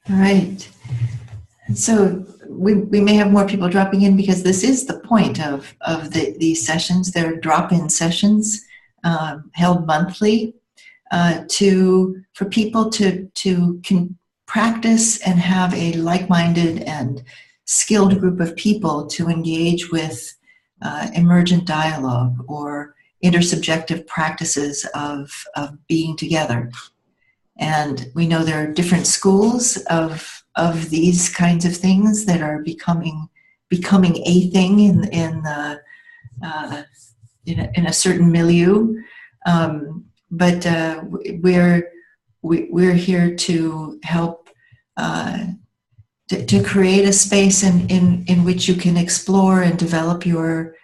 All right. So we may have more people dropping in because this is the point of these sessions. They're drop-in sessions held monthly for people to can practice and have a like-minded and skilled group of people to engage with emergent dialogue or intersubjective practices of being together. And we know there are different schools of these kinds of things that are becoming a thing in a certain milieu. But we're here to help to create a space in which you can explore and develop your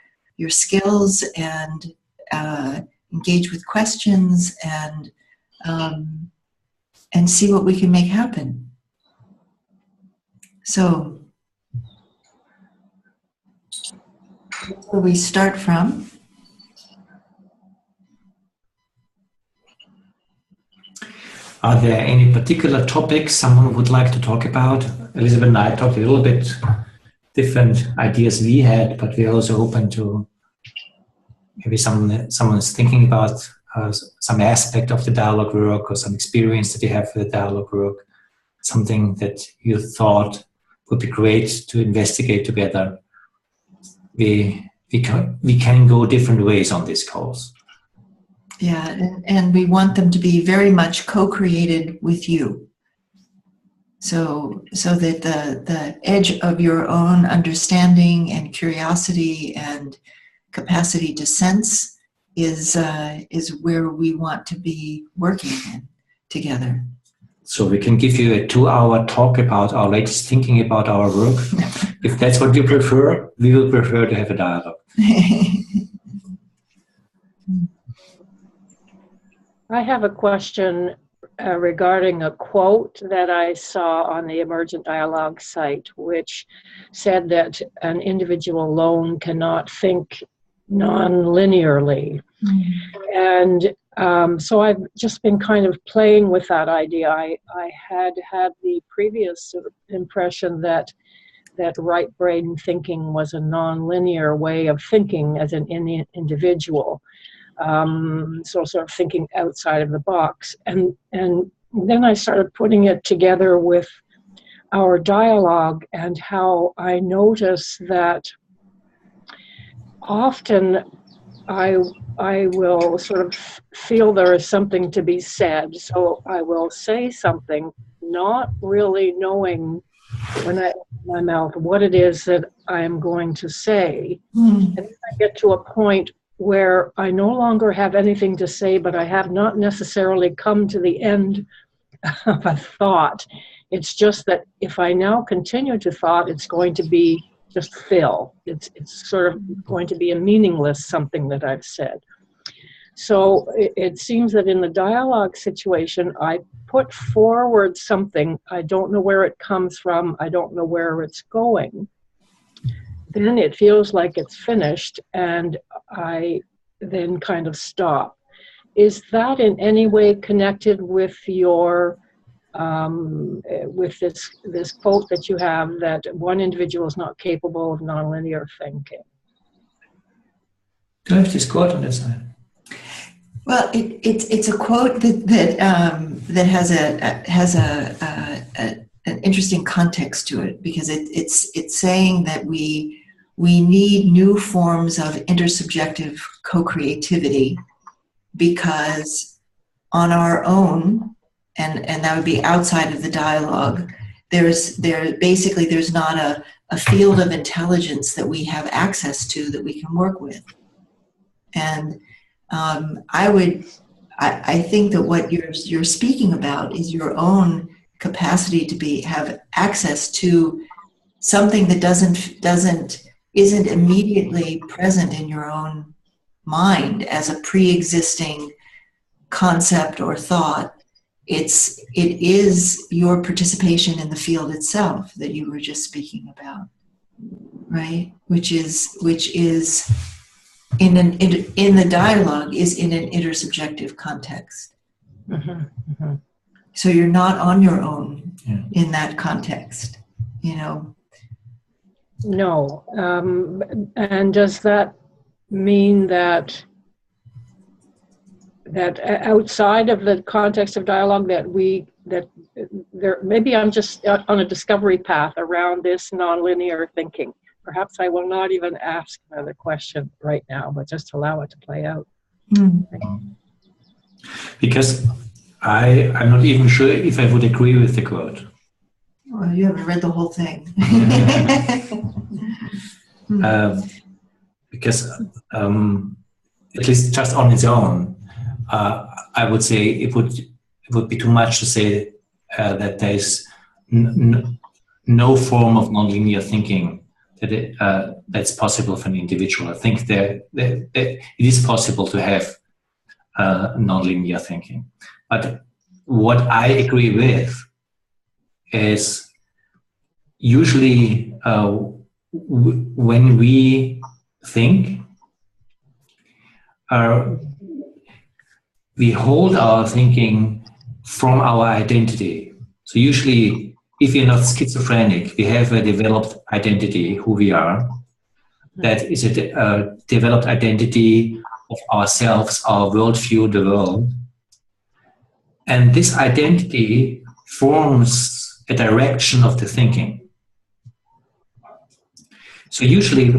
skills and engage with questions and see what we can make happen. So, where we start from. Are there any particular topics someone would like to talk about? Elizabeth and I talked a little bit different ideas we had, but we're also open to maybe someone's thinking about some aspect of the dialogue work or some experience that you have with the dialogue work, something that you thought would be great to investigate together. We can go different ways on this course. Yeah, and we want them to be very much co-created with you. So that the edge of your own understanding and curiosity and capacity to sense is where we want to be working together. So we can give you a 2-hour talk about our latest thinking about our work. If that's what you prefer, we will prefer to have a dialogue. I have a question regarding a quote that I saw on the Emergent Dialogue site, which said that an individual alone cannot think non-linearly. And so I've just been kind of playing with that idea. I had the previous impression that right brain thinking was a non-linear way of thinking as an individual. So sort of thinking outside of the box. And then I started putting it together with our dialogue and how I notice that often I will sort of feel there is something to be said. So I will say something, not really knowing when I open my mouth what it is that I am going to say. And if I get to a point where I no longer have anything to say, but I have not necessarily come to the end of a thought. It's just that if I now continue to thought, it's going to be just fill. It's sort of going to be a meaningless something that I've said. So it seems that in the dialogue situation, I put forward something. I don't know where it comes from. I don't know where it's going. Then it feels like it's finished, and I then kind of stop. Is that in any way connected with your, with this quote that you have that one individual is not capable of nonlinear thinking? Do I have this quote on this side? Well, it's a quote that has an interesting context to it, because it's saying that we need new forms of intersubjective co-creativity, because on our own, and that would be outside of the dialogue, there's not a field of intelligence that we have access to that we can work with. And I think that what you're speaking about is your own capacity to have access to something that isn't immediately present in your own mind as a pre-existing concept or thought. It is your participation in the field itself that you were just speaking about, right? Which is in the dialogue is in an intersubjective context. Mm-hmm, mm-hmm. So you're not on your own in that context, you know. No. And does that mean that outside of the context of dialogue that there, maybe I'm just on a discovery path around this nonlinear thinking. Perhaps I will not even ask another question right now, but just allow it to play out. Because I'm not even sure if I would agree with the quote. Well, you haven't read the whole thing. Because at least just on its own, I would say it would be too much to say that there is no form of nonlinear thinking that's possible for an individual. I think that it is possible to have nonlinear thinking. But what I agree with is usually when we think, we hold our thinking from our identity. So usually, if you're not schizophrenic, we have a developed identity, who we are. That is a developed identity of ourselves, our worldview, the world. And this identity forms a direction of the thinking. So usually,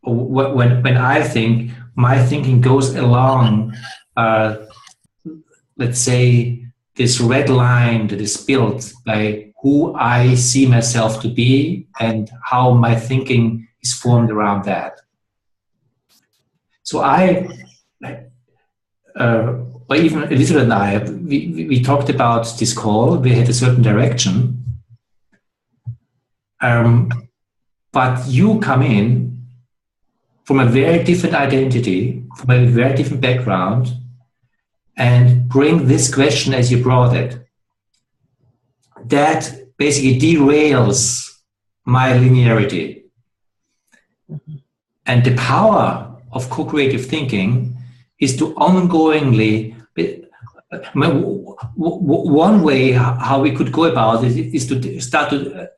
when I think, my thinking goes along, let's say, this red line that is built by who I see myself to be and how my thinking is formed around that. So or even Elizabeth and I, we talked about this call. We had a certain direction. But you come in from a very different identity, from a very different background, and bring this question as you brought it. That basically derails my linearity. And the power of co-creative thinking is to ongoingly, one way how we could go about it is to start to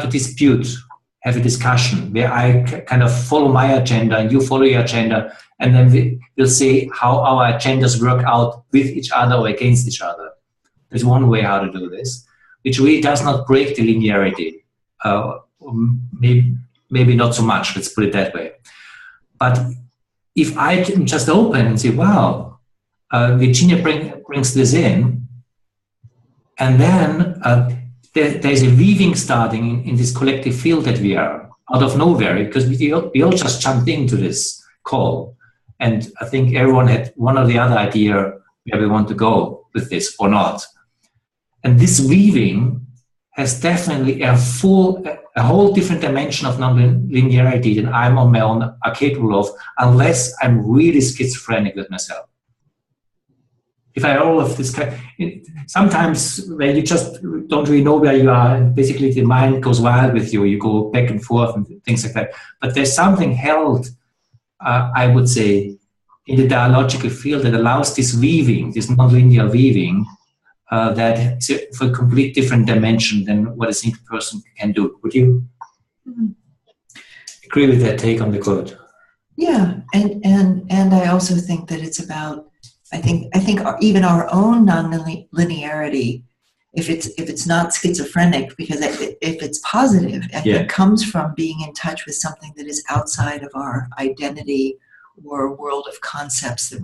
dispute, have a discussion where I kind of follow my agenda and you follow your agenda, and then we'll see how our agendas work out with each other or against each other. There's one way how to do this, which really does not break the linearity. Maybe not so much, let's put it that way. But if I can just open and say, wow, Virginia brings this in, and then there's a weaving starting in this collective field that we are, out of nowhere, because we all just jumped into this call. And I think everyone had one or the other idea where we want to go with this or not. And this weaving has definitely a whole different dimension of non-linearity than I'm on my own are capable of, unless I'm really schizophrenic with myself. If I all of this kind, sometimes when you just don't really know where you are, and basically the mind goes wild with you, you go back and forth and things like that. But there's something held, I would say, in the dialogical field that allows this weaving, this nonlinear weaving, that is for a complete different dimension than what a single person can do. Would you agree with that take on the quote? Yeah, and I also think that it's about, I think even our own non-linearity, if it's not schizophrenic, because if it's positive, it comes from being in touch with something that is outside of our identity or world of concepts that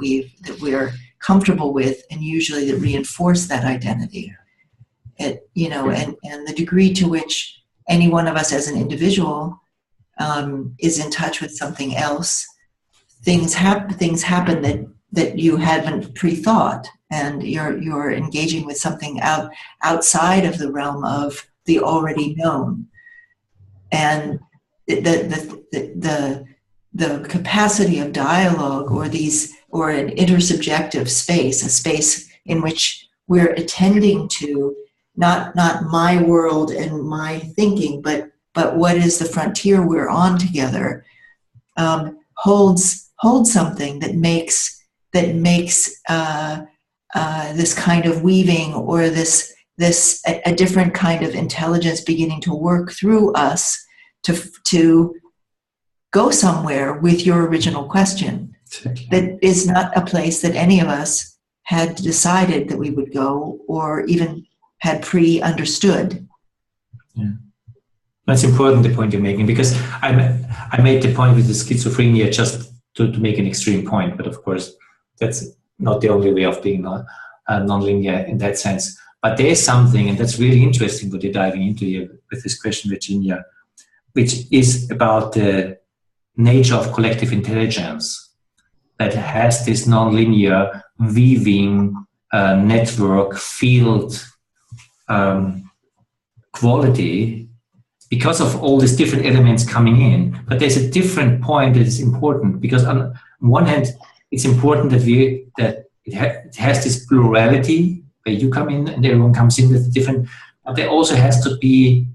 we're comfortable with, and usually that reinforce that identity. And the degree to which any one of us as an individual is in touch with something else, things happen that you hadn't pre-thought, and you're engaging with something outside of the realm of the already known. And the capacity of dialogue, or an intersubjective space, a space in which we're attending to not my world and my thinking, but what is the frontier we're on together, holds something that makes this kind of weaving, or this a different kind of intelligence beginning to work through us to go somewhere with your original question. That is not a place that any of us had decided that we would go or even had pre-understood. Yeah. That's important, the point you're making, because I made the point with the schizophrenia just to make an extreme point, but of course that's not the only way of being nonlinear in that sense. But there is something, and that's really interesting what you're diving into here with this question, Virginia, which is about the nature of collective intelligence that has this nonlinear weaving network field quality because of all these different elements coming in. But there's a different point that is important, because on one hand, it's important that it has this plurality where you come in and everyone comes in with different, but there also has to be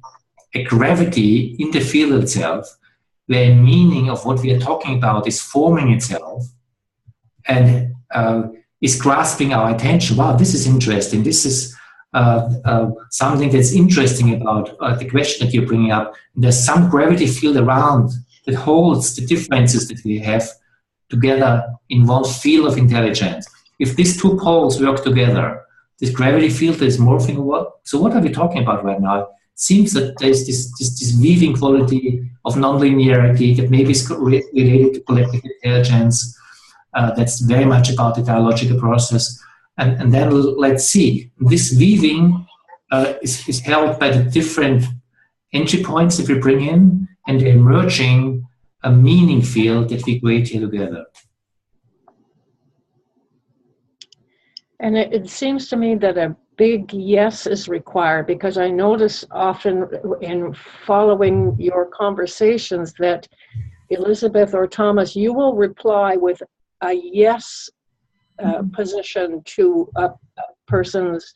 a gravity in the field itself where meaning of what we are talking about is forming itself and is grasping our attention. Wow, this is interesting. This is something that's interesting about the question that you're bringing up. There's some gravity field around that holds the differences that we have together in one field of intelligence. If these two poles work together, this gravity field is morphing. So what are we talking about right now? It seems that there's this weaving quality of nonlinearity that maybe is related to collective intelligence. That's very much about the dialogical process. And then let's see, this weaving is held by the different entry points that we bring in and the emerging meaning field that we create here together. And it seems to me that a big yes is required, because I notice often in following your conversations that Elizabeth or Thomas, you will reply with a yes position to a person's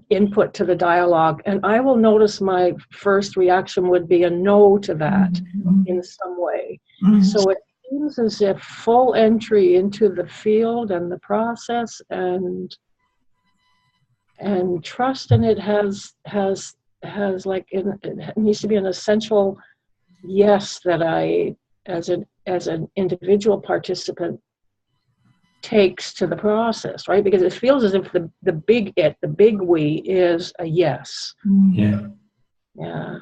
input to the dialogue, and I will notice my first reaction would be a no to that in some way. So it seems as if full entry into the field and the process and trust in it has like it needs to be an essential yes that I as an individual participant takes to the process, right? Because it feels as if the big we is a yes. Yeah. Yeah.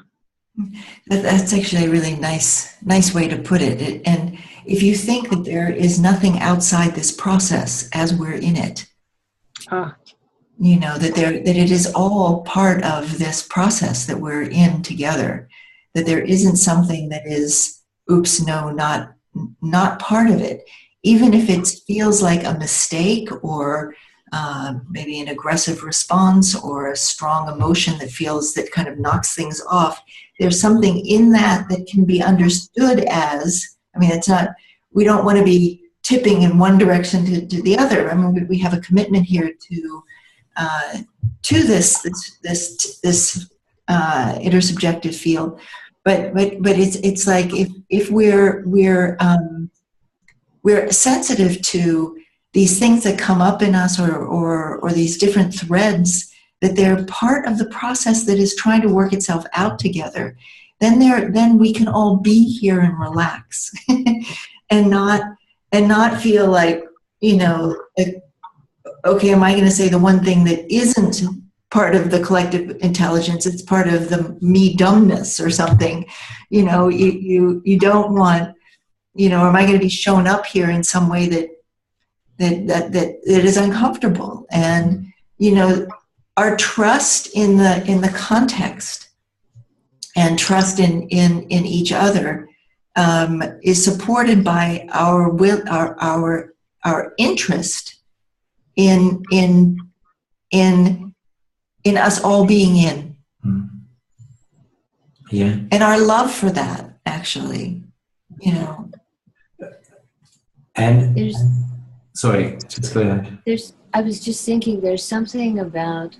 That's actually a really nice way to put it. And if you think that there is nothing outside this process as we're in it, you know, that it is all part of this process that we're in together, that there isn't something that is, oops, no, not part of it. Even if it feels like a mistake or maybe an aggressive response or a strong emotion that kind of knocks things off, there's something in that can be understood as, I mean, it's not, we don't want to be tipping in one direction to the other. I mean, we have a commitment here to this intersubjective field, but it's like if we're sensitive to these things that come up in us or these different threads, that they're part of the process that is trying to work itself out together, then we can all be here and relax and not feel like, you know, like, okay, am I going to say the one thing that isn't part of the collective intelligence? It's part of the me dumbness or something. You know, you don't want, you know, am I going to be shown up here in some way that is uncomfortable? And, you know, our trust in the context and trust in each other is supported by our will, our interest in us all being in. Yeah. And our love for that, actually, you know. And sorry, just go ahead. I was just thinking there's something about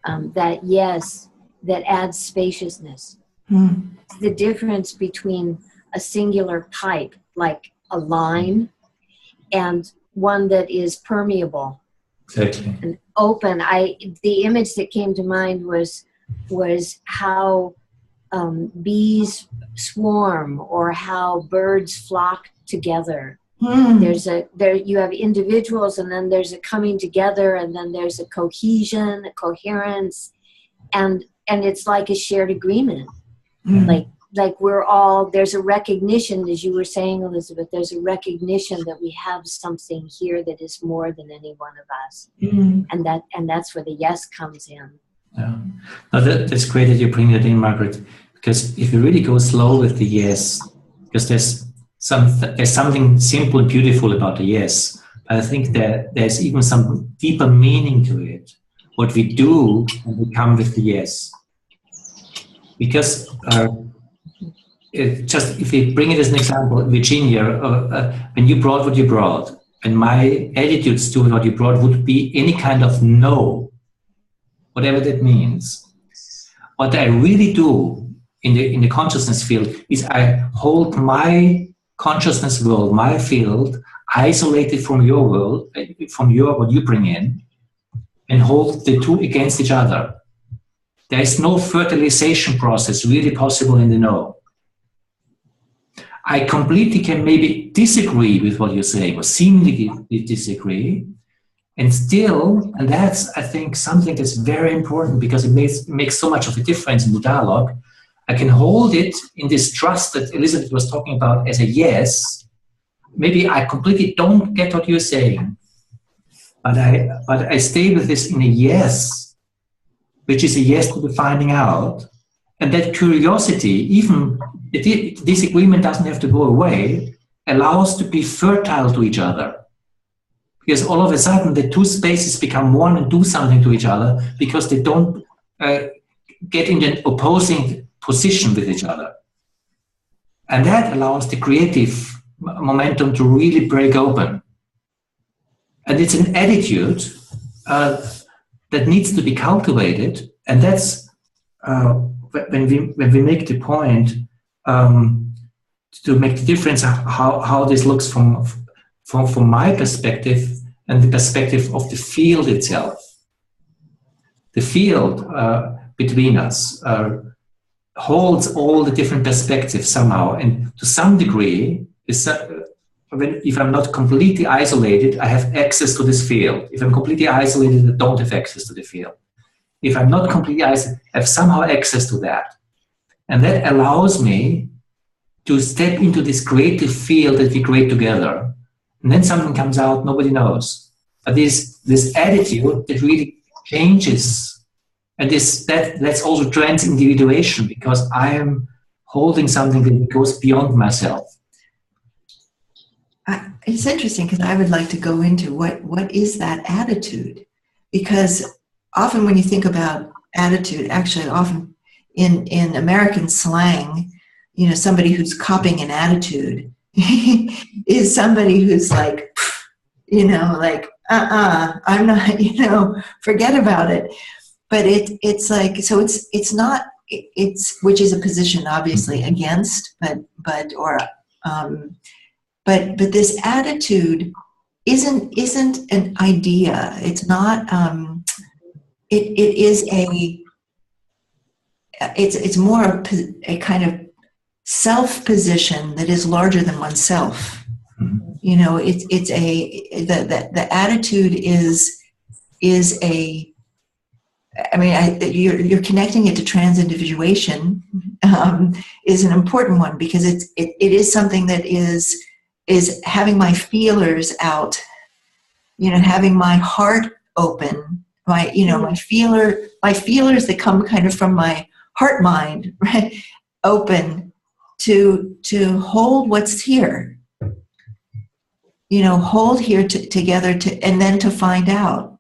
that yes that adds spaciousness. It's the difference between a singular pipe, like a line, and one that is permeable, Exactly. And open. The image that came to mind was how bees swarm or how birds flock together. You have individuals, and then there's a coming together, and then there's a cohesion, a coherence, and it's like a shared agreement. Like we're all, there's a recognition, as you were saying, Elizabeth, there's a recognition that we have something here that is more than any one of us. And that's where the yes comes in. Yeah. No, that's great that you bring that in, Margaret, because if you really go slow with the yes, because there's something simple and beautiful about the yes, but I think that there's even some deeper meaning to it, what we do when we come with the yes. Because just if we bring it as an example, Virginia, when you brought what you brought, and my attitudes to what you brought would be any kind of no, whatever that means. What I really do in the consciousness field is I hold my consciousness world, my field, isolated from your world, from what you bring in, and hold the two against each other. There is no fertilization process really possible in the no. I completely can maybe disagree with what you're saying, or seemingly disagree, and still, and that's, I think, something that's very important because it makes so much of a difference in the dialogue. I can hold it in this trust that Elizabeth was talking about as a yes. Maybe I completely don't get what you're saying, but I stay with this in a yes, which is a yes to the finding out. And that curiosity, even the disagreement doesn't have to go away, allows to be fertile to each other. Because all of a sudden the two spaces become one and do something to each other because they don't get in an opposing position with each other. And that allows the creative momentum to really break open. And it's an attitude that needs to be cultivated, and that's when we make the point to make the difference how this looks from my perspective and the perspective of the field itself. The field between us holds all the different perspectives somehow, and to some degree, if I'm not completely isolated, I have access to this field. If I'm completely isolated, I don't have access to the field. If I'm not completely isolated, I have somehow access to that. And that allows me to step into this creative field that we create together. And then something comes out, nobody knows. But this attitude that really changes. And that's also trans-individuation, because I am holding something that goes beyond myself. It's interesting because I would like to go into what is that attitude? Because often when you think about attitude, actually often in American slang, somebody who's copying an attitude is somebody who's like, I'm not, forget about it. But it's like, so it's not, which is a position obviously against, but this attitude isn't an idea. It's not, it is it's more a kind of self position that is larger than oneself. It's the attitude is a, you're connecting it to trans-individuation is an important one, because it is something that is having my feelers out, having my heart open, my feelers that come kind of from my heart mind, right, open to hold what's here, hold here together and then to find out.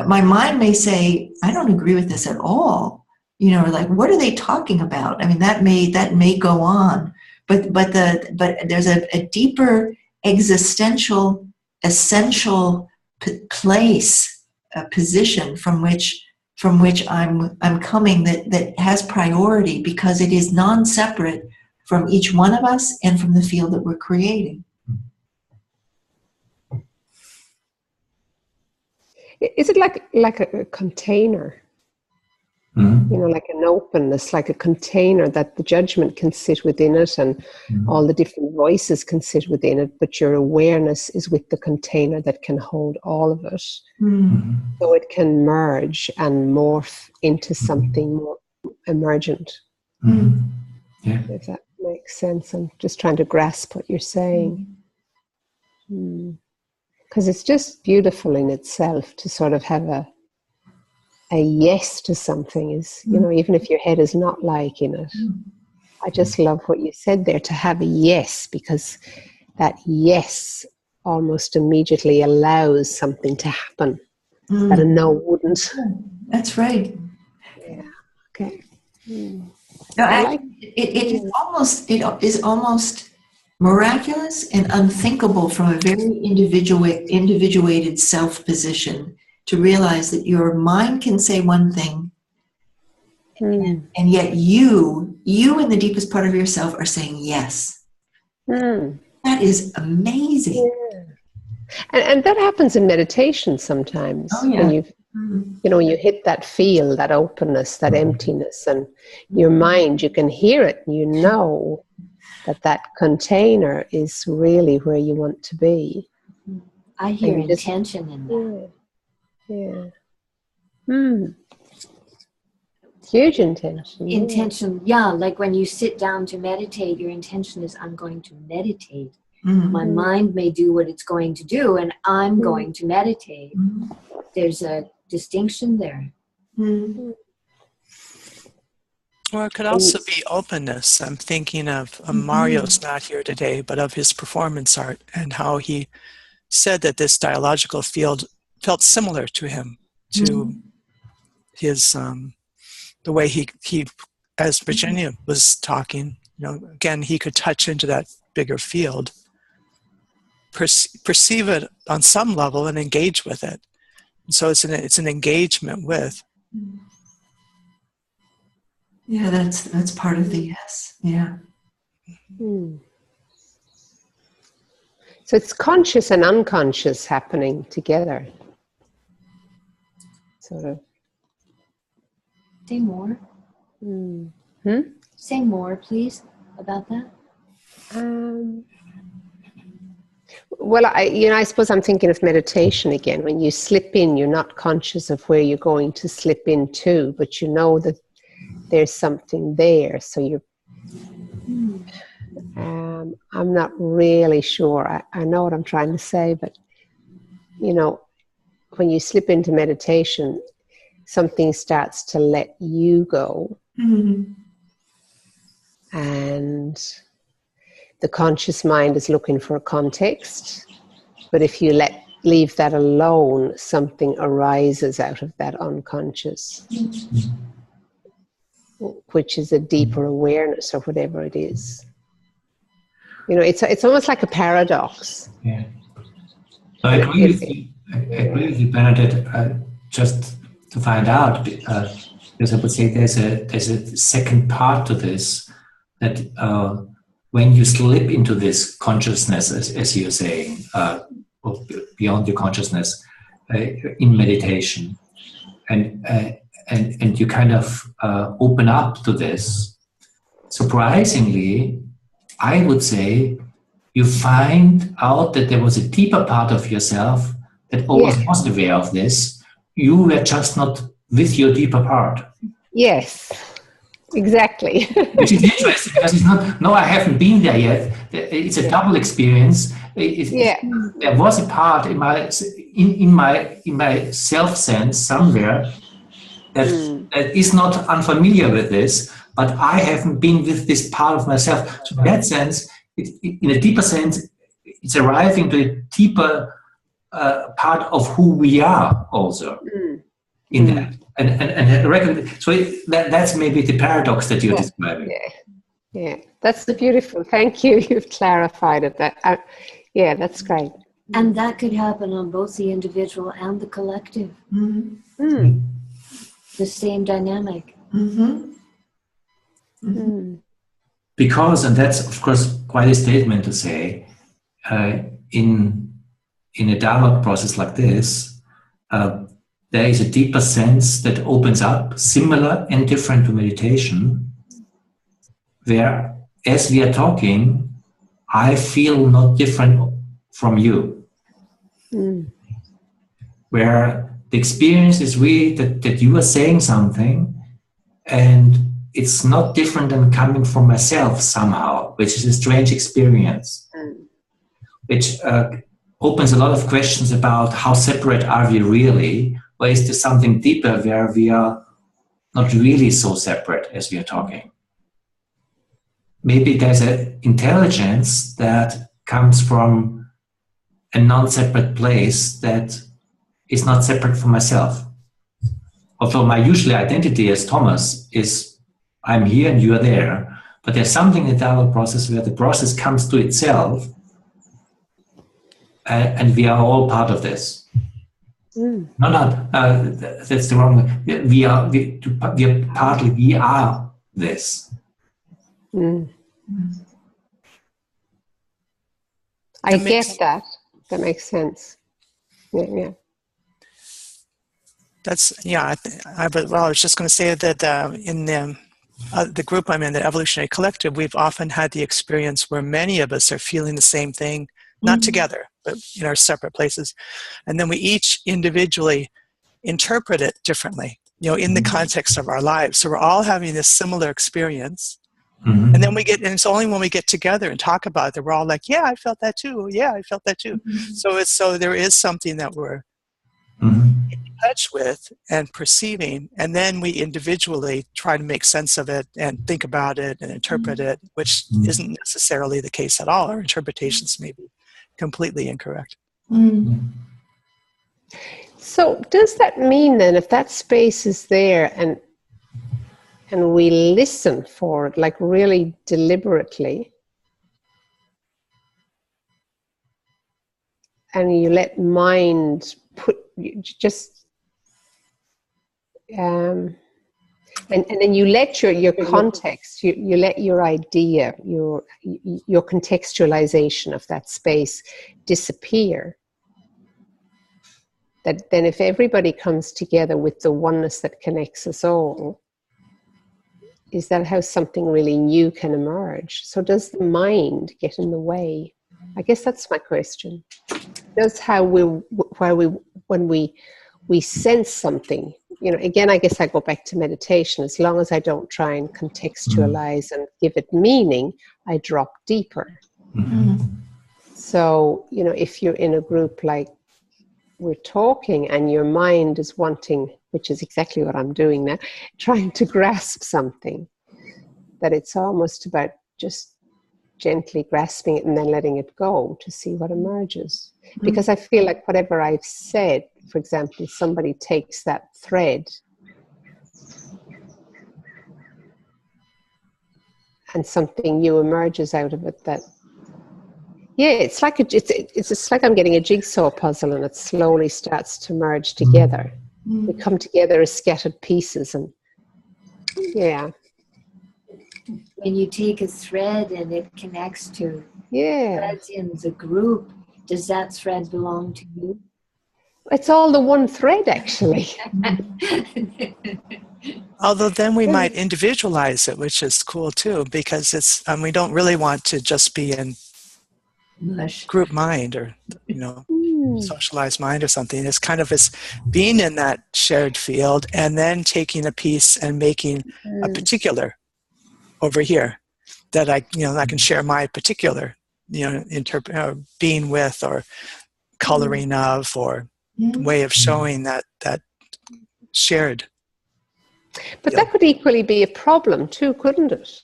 My mind may say, I don't agree with this at all. Like, what are they talking about? That may go on, but there's a deeper existential, essential place, a position from which I'm coming that has priority, because it is non-separate from each one of us and from the field that we're creating. Is it like a container? Mm-hmm. You know, like an openness, like a container that the judgment can sit within it, and Mm-hmm. all the different voices can sit within it, but your awareness is with the container that can hold all of it. Mm-hmm. So it can merge and morph into something more emergent. Mm-hmm. Yeah. If that makes sense. I'm just trying to grasp what you're saying. Because it's just beautiful in itself to sort of have a yes to something, is, you know, even if your head is not liking it. I just love what you said there, to have a yes, because that yes almost immediately allows something to happen that a no wouldn't. That's right. Yeah. Okay. No, I actually, it is almost miraculous and unthinkable from a very individuated self position to realize that your mind can say one thing, and yet you in the deepest part of yourself are saying yes. That is amazing. Yeah. And that happens in meditation sometimes. Oh, yeah. When you hit that feel, that openness, that emptiness, and your mind, you can hear it, you know that container is really where you want to be. I hear intention in that. Yeah. Huge intention. Intention, like when you sit down to meditate, your intention is, I'm going to meditate. My mind may do what it's going to do, and I'm going to meditate. There's a distinction there. Or it could also be openness. I'm thinking of Mario's not here today, but of his performance art, and how he said that this dialogical field felt similar to him, to his the way he as Virginia was talking, again, he could touch into that bigger field, perceive it on some level, and engage with it. And so it's an engagement with. Yeah, that's part of the yes. Yeah. So it's conscious and unconscious happening together. Sort of. Say more. Say more, please, about that. Well, I suppose I'm thinking of meditation again. When you slip in, you're not conscious of where you're going to slip into, but you know that there's something there. So you're. I'm not really sure. I know what I'm trying to say, but when you slip into meditation, something starts to let you go. And the conscious mind is looking for a context. But if you leave that alone, something arises out of that unconscious, which is a deeper awareness or whatever it is. It's almost like a paradox. Yeah. I agree with you, Bernadette. Just to find out, because I would say there's a second part to this, that when you slip into this consciousness, as you're saying, or beyond your consciousness, in meditation, and you kind of open up to this, surprisingly, I would say you find out that there was a deeper part of yourself that always wasn't aware of this. You were just not with your deeper part. Yes, exactly. Which is interesting, because it's not, no, I haven't been there yet. It's a double experience. There was a part in my self sense somewhere that is not unfamiliar with this, but I haven't been with this part of myself. So in that sense, in a deeper sense, it's arriving to a deeper part of who we are also in that. And so that's maybe the paradox that you're describing. Yeah, that's beautiful. Thank you. You've clarified it. That's great. And that could happen on both the individual and the collective. The same dynamic. Because, and that's of course quite a statement to say, in a dialogue process like this, there is a deeper sense that opens up, similar and different to meditation, where as we are talking, I feel not different from you. Where the experience is really that you are saying something and it's not different than coming from myself somehow, which is a strange experience, which opens a lot of questions about how separate are we really, or is there something deeper where we are not really so separate as we are talking? Maybe there's an intelligence that comes from a non-separate place that is not separate from myself. Although my usual identity as Thomas is I'm here and you are there, but there's something in the dialogue process where the process comes to itself, and we are all part of this. That's the wrong way. We are partly, we are this. I get that. That makes sense. Yeah. That's, yeah, I was just going to say that in the group I'm in, the Evolutionary Collective, we've often had the experience where many of us are feeling the same thing, not together, but in our separate places. And then we each individually interpret it differently, in the context of our lives. So we're all having this similar experience. And then and it's only when we get together and talk about it that we're all like, yeah, I felt that too. Yeah, I felt that too. So there is something that we're in touch with and perceiving, and then we individually try to make sense of it and think about it and interpret it, which isn't necessarily the case at all. Our interpretations may be completely incorrect. So does that mean then, if that space is there and we listen for it, like really deliberately, and you let mind and then you let your context, you let your idea, your contextualization of that space disappear, that then if everybody comes together with the oneness that connects us all, is that how something really new can emerge? So does the mind get in the way? I guess that's my question. Does when we sense something, again, I guess I go back to meditation. As long as I don't try and contextualize and give it meaning, I drop deeper. So, if you're in a group like we're talking and your mind is wanting, which is exactly what I'm doing now, trying to grasp something, that it's almost about just gently grasping it and then letting it go to see what emerges. Because I feel like whatever I've said, for example, somebody takes that thread and something new emerges out of it. That, yeah, it's like it's just like I'm getting a jigsaw puzzle and it slowly starts to merge together. We come together as scattered pieces, and yeah. When you take a thread and it connects to threads in the group, does that thread belong to you? It's all the one thread, actually. Although then we might individualize it, which is cool too, because it's we don't really want to just be in group mind or socialized mind or something. It's kind of being in that shared field and then taking a piece and making a particular over here that I can share my particular being with or coloring of or way of showing that shared. But that could equally be a problem too, couldn't it?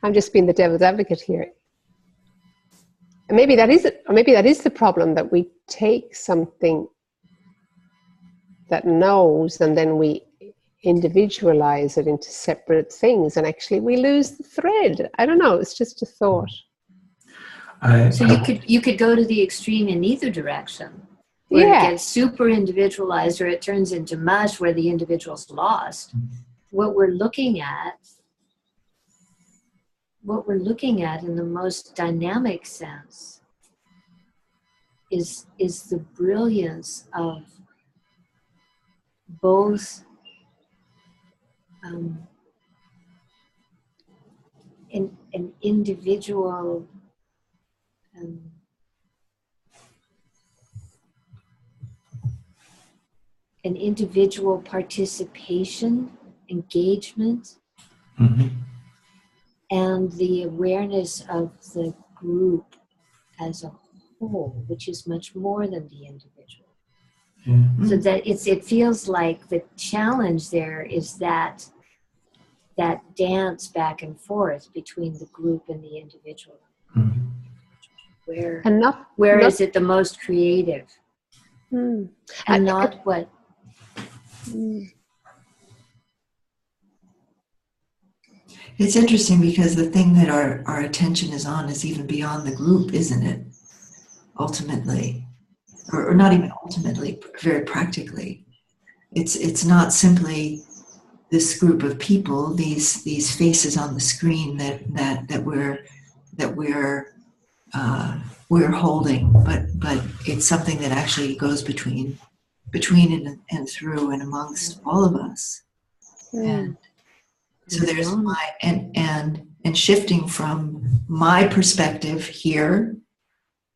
I'm just being the devil's advocate here. And maybe that is it, or maybe that is the problem, that we take something that knows and then we individualize it into separate things, and actually we lose the thread. I don't know, it's just a thought. So you could go to the extreme in either direction, where it gets super individualized, or it turns into mush where the individual's lost. What we're looking at in the most dynamic sense is the brilliance of both an individual participation, engagement, and the awareness of the group as a whole, which is much more than the individual. So that it feels like the challenge there is that dance back and forth between the group and the individual. Where is it the most creative? And not what? It's interesting because the thing that our attention is on is even beyond the group, isn't it? Ultimately, or not even ultimately, very practically. It's not simply this group of people, these faces on the screen that we're holding, but it's something that actually goes between and through and amongst all of us. And so there's my and shifting from my perspective here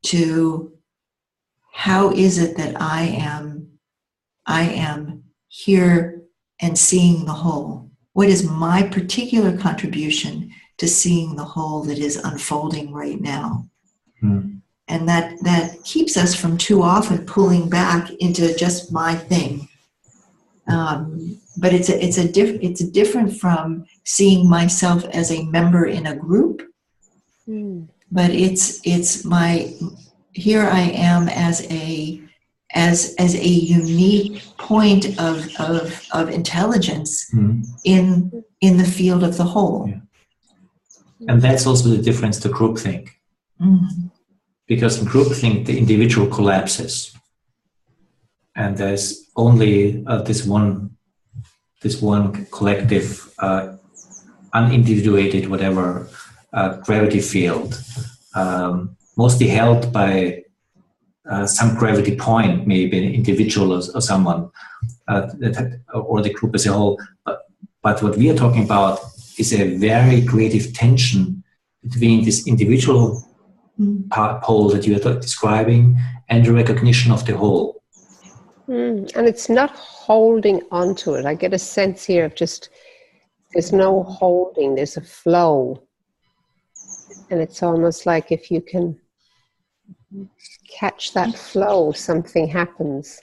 to how is it that I am here and seeing the whole? What is my particular contribution to seeing the whole that is unfolding right now? And that keeps us from too often pulling back into just my thing. But it's different from seeing myself as a member in a group. But it's my, here I am as a unique point of intelligence in the field of the whole. Yeah. And that's also the difference to groupthink. Because in groupthink, the individual collapses. And there's only this one collective, unindividuated, whatever, gravity field, mostly held by some gravity point, maybe an individual or someone, or the group as a whole. But what we are talking about is a very creative tension between this individual pole that you are describing and the recognition of the whole. And it's not holding onto it. I get a sense here of just, there's no holding, there's a flow. And it's almost like if you can catch that flow, something happens.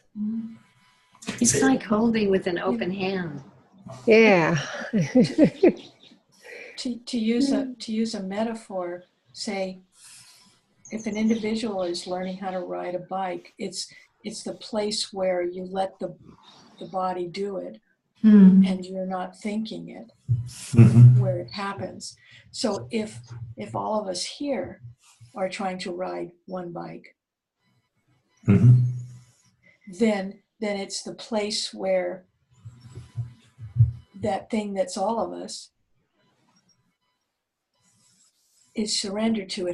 It's like holding with an open hand. Yeah. To use a metaphor, say, if an individual is learning how to ride a bike, it's the place where you let the body do it, and you're not thinking it, where it happens. So if all of us here are trying to ride one bike, then it's the place where that thing that's all of us is surrendered to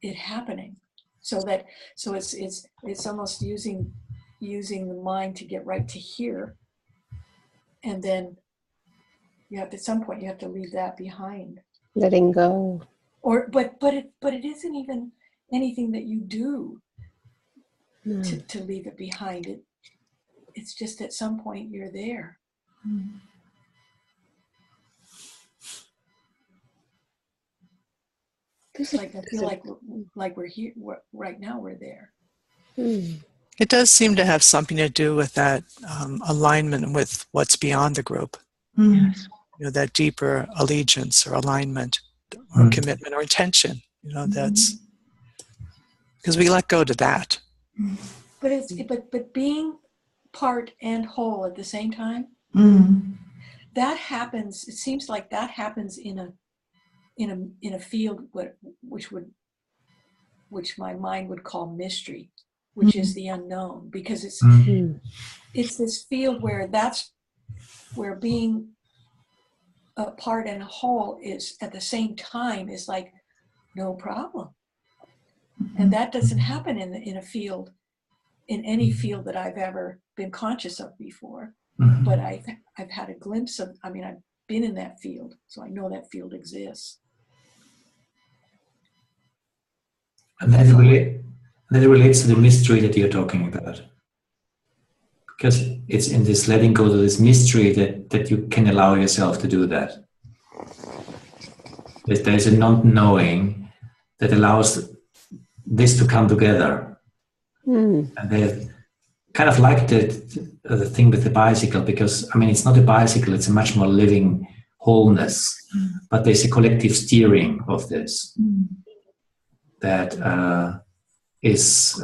it happening. So it's almost using the mind to get right to here, and then at some point you have to leave that behind. Letting go. But it isn't even anything that you do to leave it behind. It's just at some point you're there. Like I feel like we're here right now. We're there. It does seem to have something to do with that alignment with what's beyond the group. Yes. That deeper allegiance or alignment or commitment or intention. That's because we let go to that. But being part and whole at the same time, that happens. It seems like that happens in a field which my mind would call mystery, which is the unknown, because it's this field where being a part and a whole is at the same time is like no problem, and that doesn't happen in a field in any field that I've ever been conscious of before. Mhm. But I've had a glimpse of, I mean, I've been in that field, so I know that field exists. And that relates to the mystery that you're talking about. Because it's in this letting go to this mystery that you can allow yourself to do that. There's a not-knowing that allows this to come together. And they're kind of like the thing with the bicycle, because, I mean, it's not a bicycle, it's a much more living wholeness. But there's a collective steering of this that is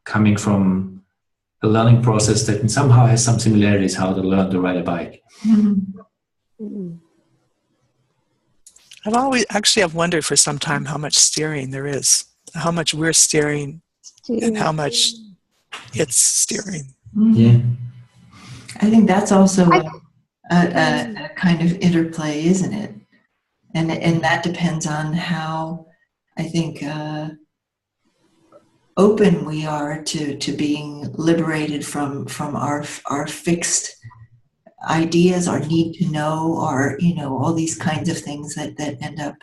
coming from a learning process that somehow has some similarities how to learn to ride a bike. I've wondered for some time how much steering there is, how much we're steering and how much it's steering. Yeah. I think that's also a kind of interplay, isn't it? And that depends on how, I think, open we are to being liberated from our fixed ideas, our need to know, or, you know, all these kinds of things that end up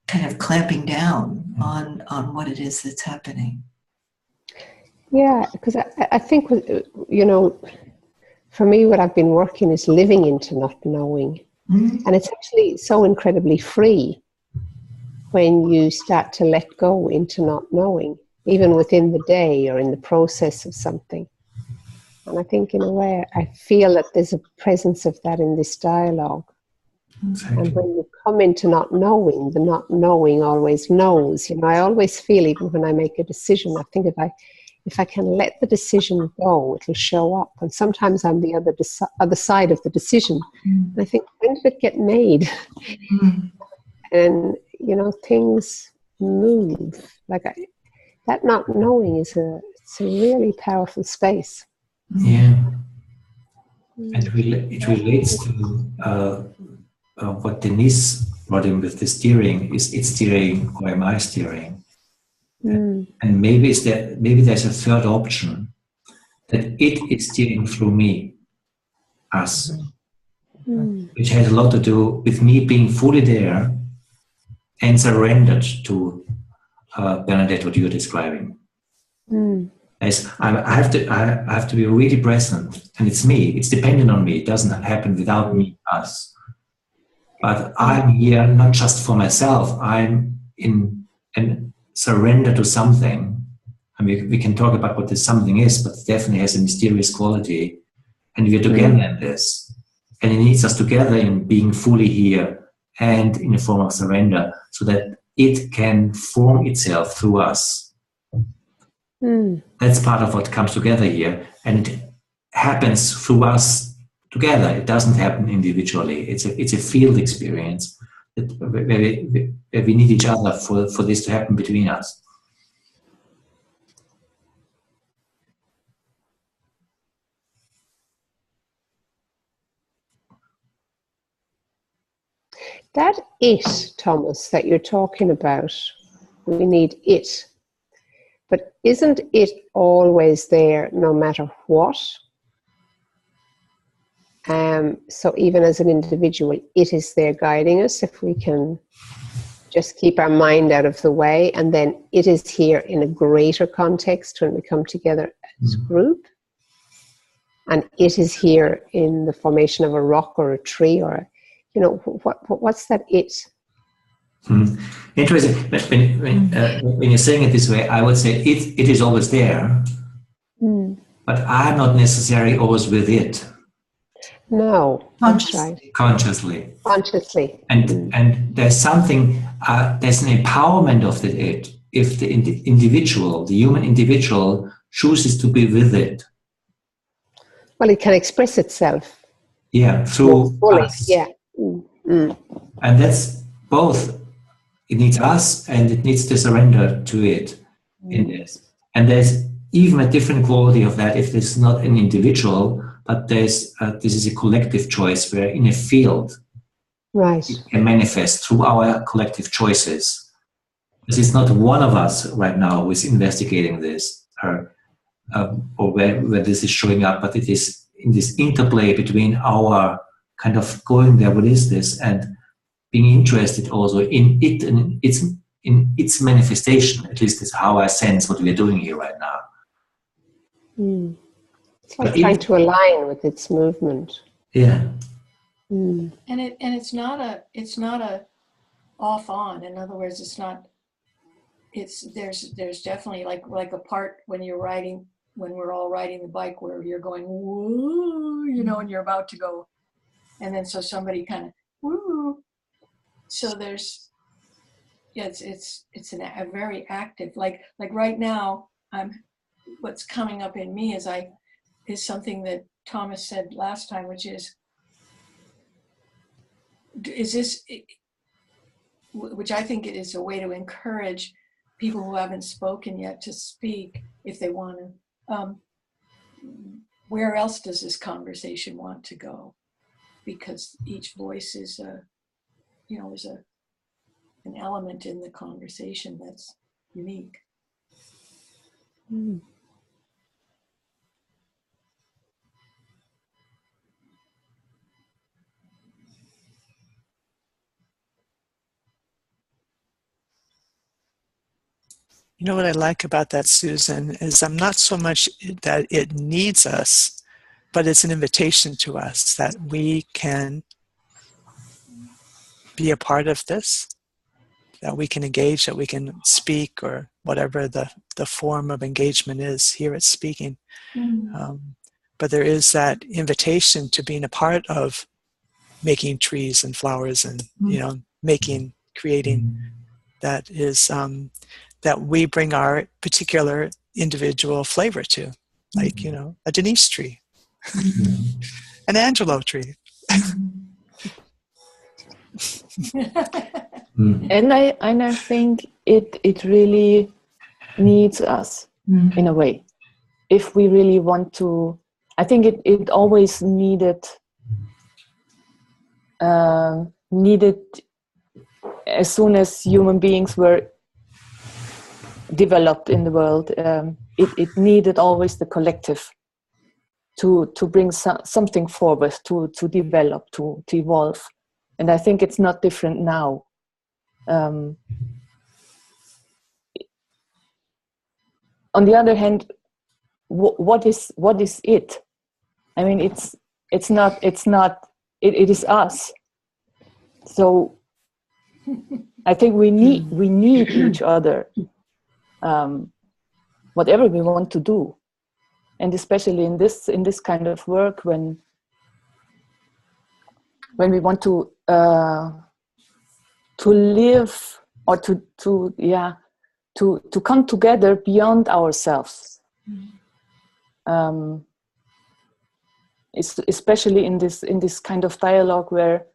kind of clamping down on what it is that's happening. Yeah, because I think, you know, for me, what I've been working is living into not knowing. And it's actually so incredibly free when you start to let go into not knowing, even within the day or in the process of something. And I think, in a way, I feel that there's a presence of that in this dialogue. Exactly. And when you come into not knowing, the not knowing always knows. You know, I always feel, even when I make a decision, I think if I can let the decision go, it'll show up. And sometimes I'm the other side of the decision. And I think, when did it get made? And, you know, things move. Like that not knowing it's a really powerful space. Yeah. And it relates to what Denise brought in with the steering. Is it steering or am I steering? And maybe there's a third option, that it is steering through me, us, which has a lot to do with me being fully there and surrendered to Bernadette, what you're describing. As I have to be really present, and it's me. It's dependent on me. It doesn't happen without me, us. But I'm here not just for myself. I'm in and surrender to something. I mean, we can talk about what this something is, but it definitely has a mysterious quality. And we're together in this. And it needs us together in being fully here and in a form of surrender, so that it can form itself through us. That's part of what comes together here. And it happens through us together. It doesn't happen individually. It's a field experience where we need each other for this to happen between us. That it, Thomas, that you're talking about, we need it. But isn't it always there no matter what? So even as an individual, it is there guiding us if we can just keep our mind out of the way. And then it is here in a greater context when we come together as a group. And it is here in the formation of a rock or a tree, or, you know, what's that it? Interesting. When you're saying it this way, I would say it is always there, but I'm not necessarily always with it. No, that's right. Consciously. And there's something, there's an empowerment of the it if the individual, the human individual, chooses to be with it. Well, it can express itself. Yeah, through us. Yeah. And that's both. It needs us and it needs to surrender to it in this. And there's even a different quality of that if there's not an individual, but this is a collective choice where in a field right, it can manifest through our collective choices. Because it's not one of us right now who is investigating this, or where this is showing up, but it is in this interplay between our kind of going there, what is this, and being interested also in it and its manifestation. At least is how I sense what we're doing here right now. It's like trying to align with its movement. Yeah. And it's not a off on. In other words, it's not. There's definitely like a part when we're all riding the bike where you're going woo, and you're about to go, and then so somebody kind of woo. So there's, it's a very active, like right now what's coming up in me is something that Thomas said last time, which is this, which I think is a way to encourage people who haven't spoken yet to speak if they want to. Where else does this conversation want to go? Because each voice is an element in the conversation that's unique. You know what I like about that, Susan, is I'm not so much that it needs us, but it's an invitation to us that we can be a part of this, that we can engage, that we can speak, or whatever the form of engagement is. Here it's speaking. But there is that invitation to being a part of making trees and flowers and, making, creating. That is, that we bring our particular individual flavor to, like, a Denise tree, an Angelo tree. And I think it really needs us in a way. If we really want to, I think it always needed as soon as human beings were developed in the world, it needed always the collective to bring something forward, to develop, to evolve. And I think it's not different now. On the other hand, what is it? I mean, it is us. So I think we need each other, whatever we want to do, and especially in this kind of work when we want to live or to come together beyond ourselves. Especially in this kind of dialogue where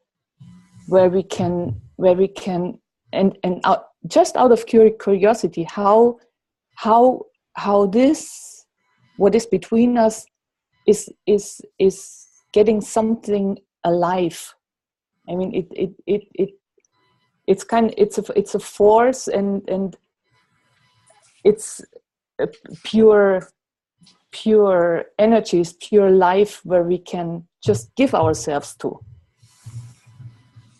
we can and just out of curiosity, how this, what is between us, is getting something alive. I mean, it's a force, and it's a pure energies, pure life, where we can just give ourselves to.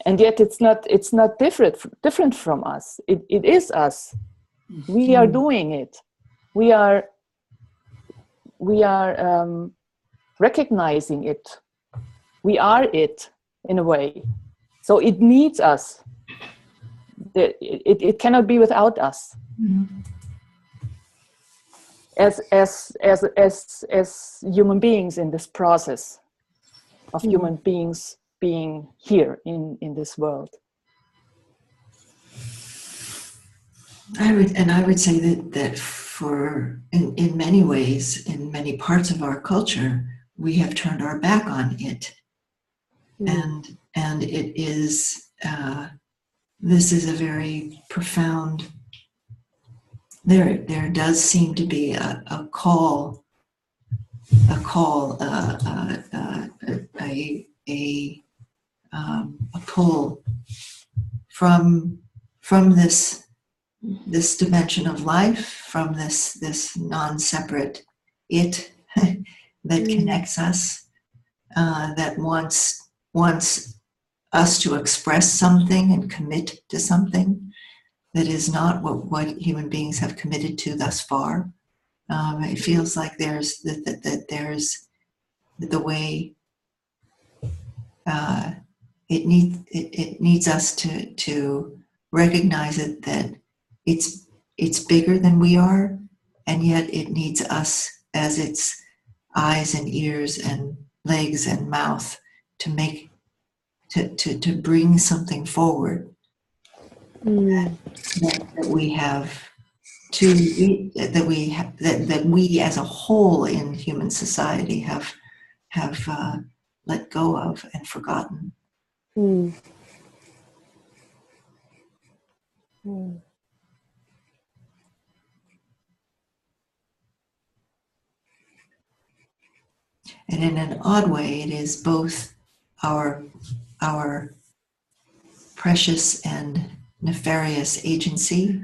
And yet it's not different from us. It is us. We are doing it. We are recognizing it. We are it in a way. So it needs us. It cannot be without us. As human beings in this process of human beings being here in this world. I would say that for in many ways, in many parts of our culture, we have turned our back on it, and it is this is a very profound. There does seem to be a call, a pull from this this dimension of life, from this non-separate it that connects us, that wants us to express something and commit to something that is not what human beings have committed to thus far. It feels like there's there's the way it needs us to recognize it, that it's bigger than we are, and yet it needs us as its eyes and ears and legs and mouth to bring something forward that we have that we as a whole in human society have let go of and forgotten. And in an odd way, it is both our precious and nefarious agency,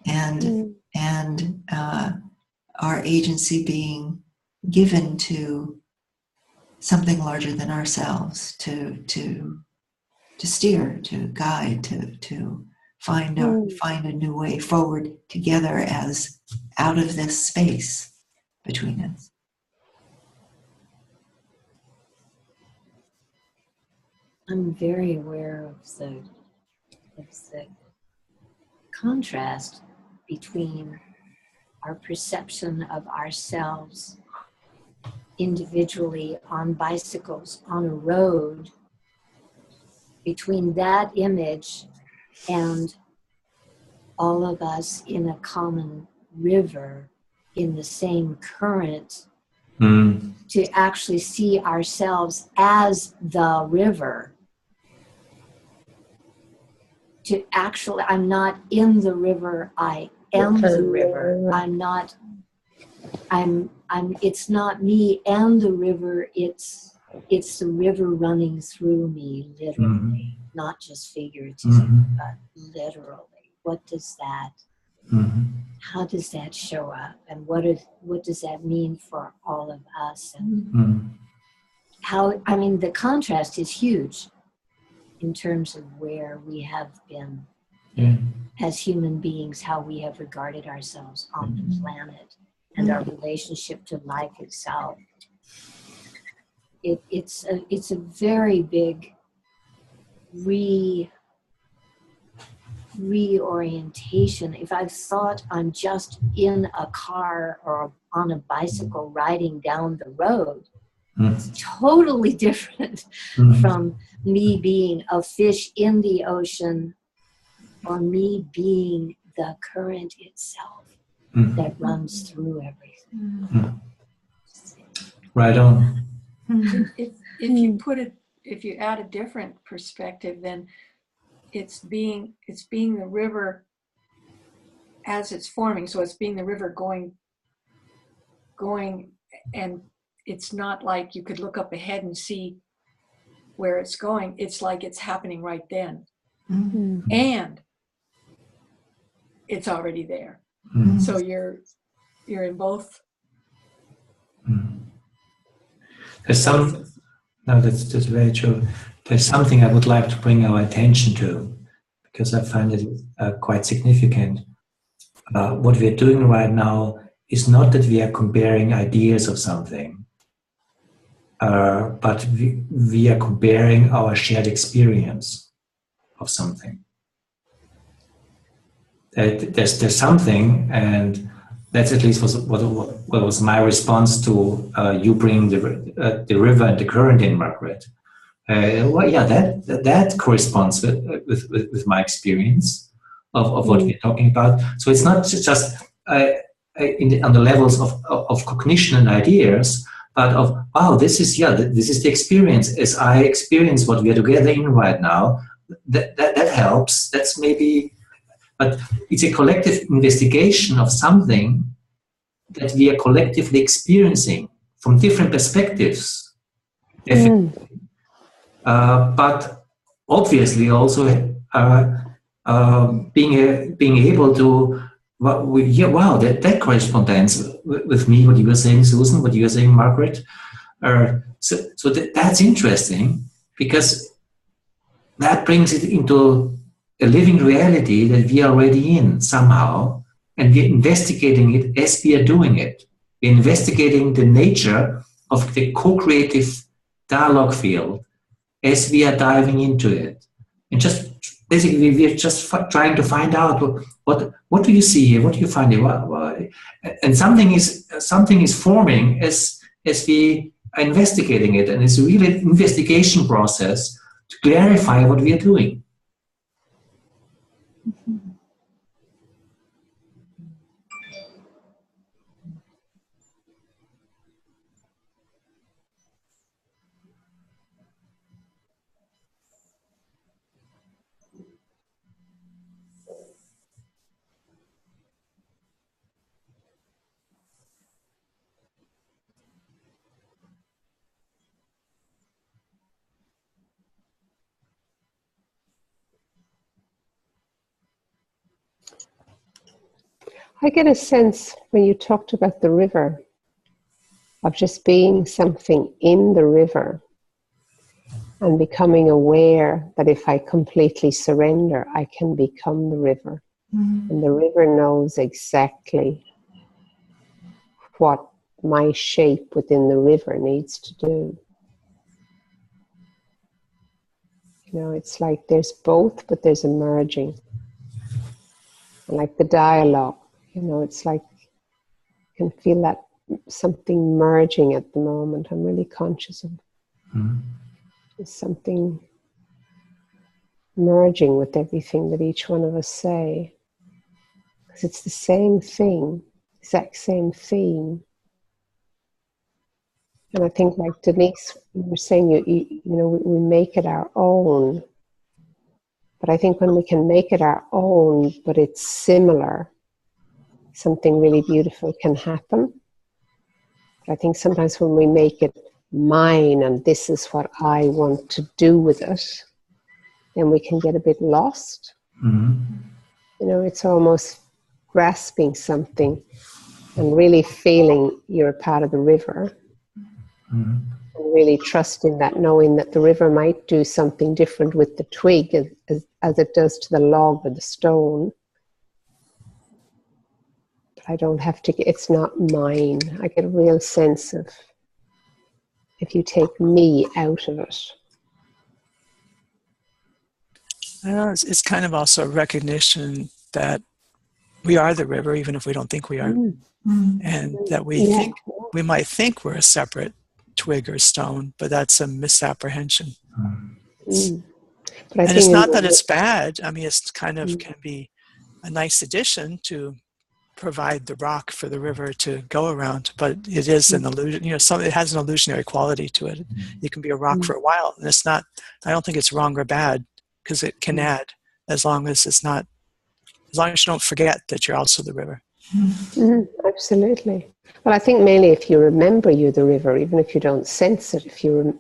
and our agency being given to something larger than ourselves, to steer, to guide, to find a new way forward together, as out of this space between us. I'm very aware of the contrast between our perception of ourselves individually on bicycles on a road, between that image and all of us in a common river in the same current, to actually see ourselves as the river. To actually, I'm not in the river, I am the river. It's not me and the river, it's the river running through me, literally, not just figuratively, but literally. What does that, how does that show up? And what does that mean for all of us? And how, I mean, the contrast is huge in terms of where we have been as human beings, how we have regarded ourselves on the planet and our relationship to life itself. It's a very big reorientation. If I've thought I'm just in a car or on a bicycle riding down the road, it's totally different from me being a fish in the ocean, or me being the current itself that runs through everything. Right on. If you put it, if you add a different perspective, then it's being the river as it's forming. So it's being the river going, and it's not like you could look up ahead and see where it's going. It's like it's happening right then. And it's already there. So you're in both. There's that's very true. There's something I would like to bring our attention to, because I find it quite significant. What we're doing right now is not that we are comparing ideas of something, but we are comparing our shared experience of something. There's something, and that's at least what was my response to you bringing the river and the current in, Margaret. Well, yeah, that corresponds with my experience of what we're talking about. So it's not just on the levels of cognition and ideas, but of, wow, this is the experience as I experience what we are together in right now. That helps. That's maybe, but it's a collective investigation of something that we are collectively experiencing from different perspectives. But obviously also being able to, wow, that corresponds with me, what you were saying, Susan, what you were saying, Margaret. So that's interesting, because that brings it into a living reality that we are already in somehow, and we're investigating it as we are doing it. We're investigating the nature of the co-creative dialogue field as we are diving into it. And just basically, we're just trying to find out what do you see here? What do you find here? And something is forming as we are investigating it, and it's really an investigation process to clarify what we are doing. I get a sense when you talked about the river of just being something in the river and becoming aware that if I completely surrender, I can become the river. Mm-hmm. And the river knows exactly what my shape within the river needs to do. You know, it's like there's both, but there's a merging. And like the dialogue, you know, it's like I can feel that something merging at the moment. I'm really conscious of there's something merging with everything that each one of us say. Because it's the same thing, exact same theme. And I think, like Denise, you were saying, you know, we make it our own. But I think when we can make it our own, but it's similar, something really beautiful can happen. But I think sometimes when we make it mine and this is what I want to do with it, then we can get a bit lost. Mm-hmm. You know, it's almost grasping something and really feeling you're a part of the river. Mm-hmm. And really trusting that, knowing that the river might do something different with the twig as it does to the log or the stone. But I don't have to, it's not mine. I get a real sense of if you take me out of it. I know it's kind of also a recognition that we are the river, even if we don't think we are. Mm-hmm. And that we might think we're a separate twig or stone, but that's a misapprehension. And it's not that it's bad. I mean, it's kind of can be a nice addition to provide the rock for the river to go around, but it is an illusion. You know, it has an illusionary quality to it. You can be a rock for a while, and it's not. I don't think it's wrong or bad because it can add, as long as it's not. As long as you don't forget that you're also the river. Mm-hmm. Absolutely. Well, I think mainly if you remember you're the river, even if you don't sense it, if you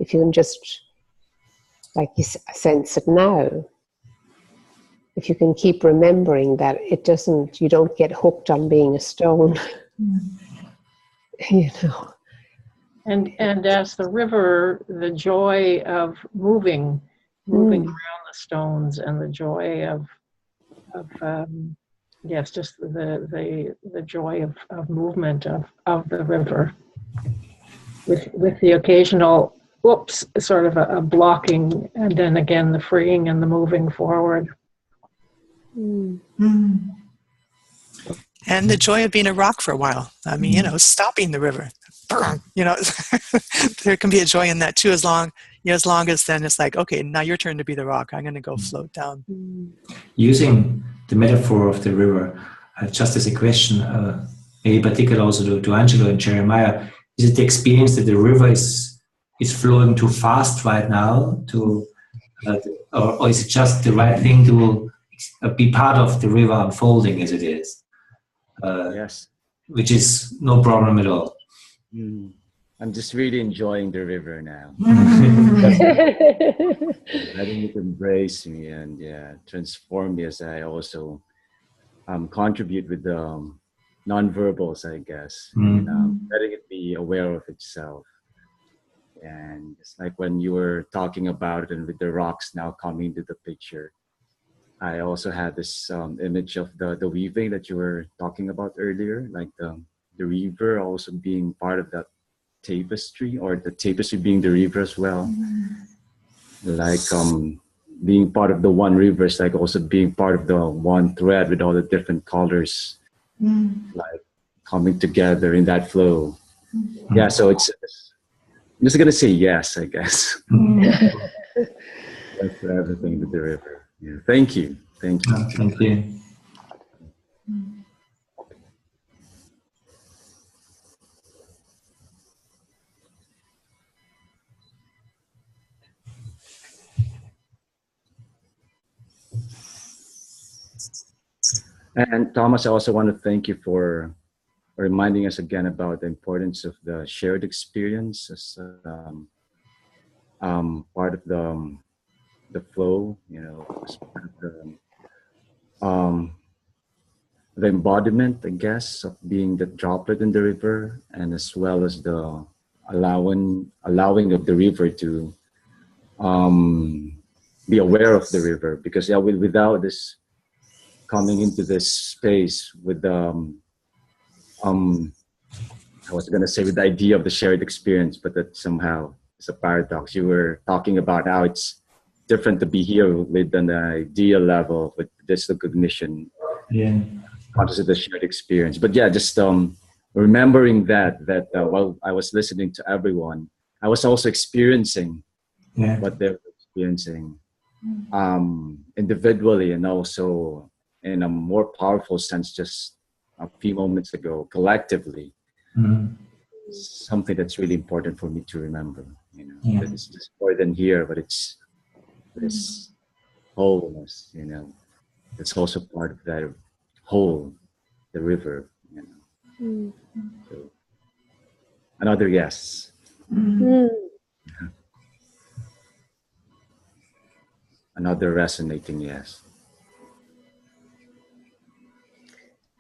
can just, like you sense it now, if you can keep remembering that you don't get hooked on being a stone, you know. And as the river, the joy of moving around the stones, and the joy of yes, just the joy of movement of the river, with the occasional sort of a blocking, and then again the freeing and the moving forward. And the joy of being a rock for a while. I mean, you know, stopping the river. You know, there can be a joy in that too, as long as then it's like, okay, now your turn to be the rock. I'm going to go float down. Using the metaphor of the river, just as a question, maybe particular also to Angelo and Jeremiah, is it the experience that the river is flowing too fast right now, or is it just the right thing to be part of the river unfolding as it is? Yes. Which is no problem at all. I'm just really enjoying the river now. Letting it embrace me and transform me as I also contribute with the non-verbals, I guess. Letting it be aware of itself. And it's like when you were talking about it and with the rocks now coming into the picture, I also had this image of the weaving that you were talking about earlier, like the river also being part of that tapestry, or the tapestry being the river as well. Like being part of the one river is like also being part of the one thread with all the different colors, like coming together in that flow. Yeah, so I'm just gonna say yes, I guess. That's everything with the river. Yeah. Thank you. Thank you. Thank you. And Thomas, I also want to thank you for reminding us again about the importance of the shared experience as part of the flow, as part of the embodiment, I guess, of being the droplet in the river, and as well as the allowing of the river to be aware of the river. Because without this coming into this space with I was gonna say with the idea of the shared experience, but that somehow is a paradox. You were talking about how it's different to be here with an idea level, with this recognition, conscious of the shared experience. But yeah, just remembering that while I was listening to everyone, I was also experiencing what they were experiencing individually, and also in a more powerful sense just a few moments ago, collectively. Something that's really important for me to remember, that it's just more than here, but it's this wholeness, it's also part of that whole, the river, So, another yes. Another resonating yes.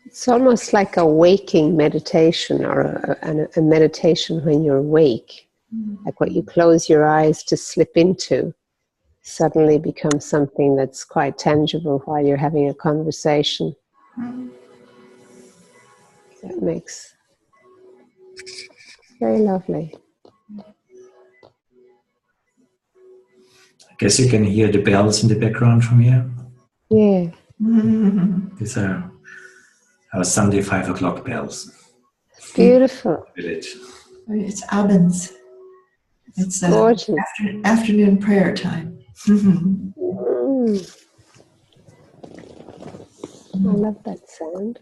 It's almost like a waking meditation, or a meditation when you're awake. Like what you close your eyes to slip into suddenly becomes something that's quite tangible while you're having a conversation. That makes very lovely. I guess you can hear the bells in the background from here. Yeah. These are our Sunday 5 o'clock bells. Beautiful. It's Abends. It's gorgeous. Afternoon prayer time. I love that sound.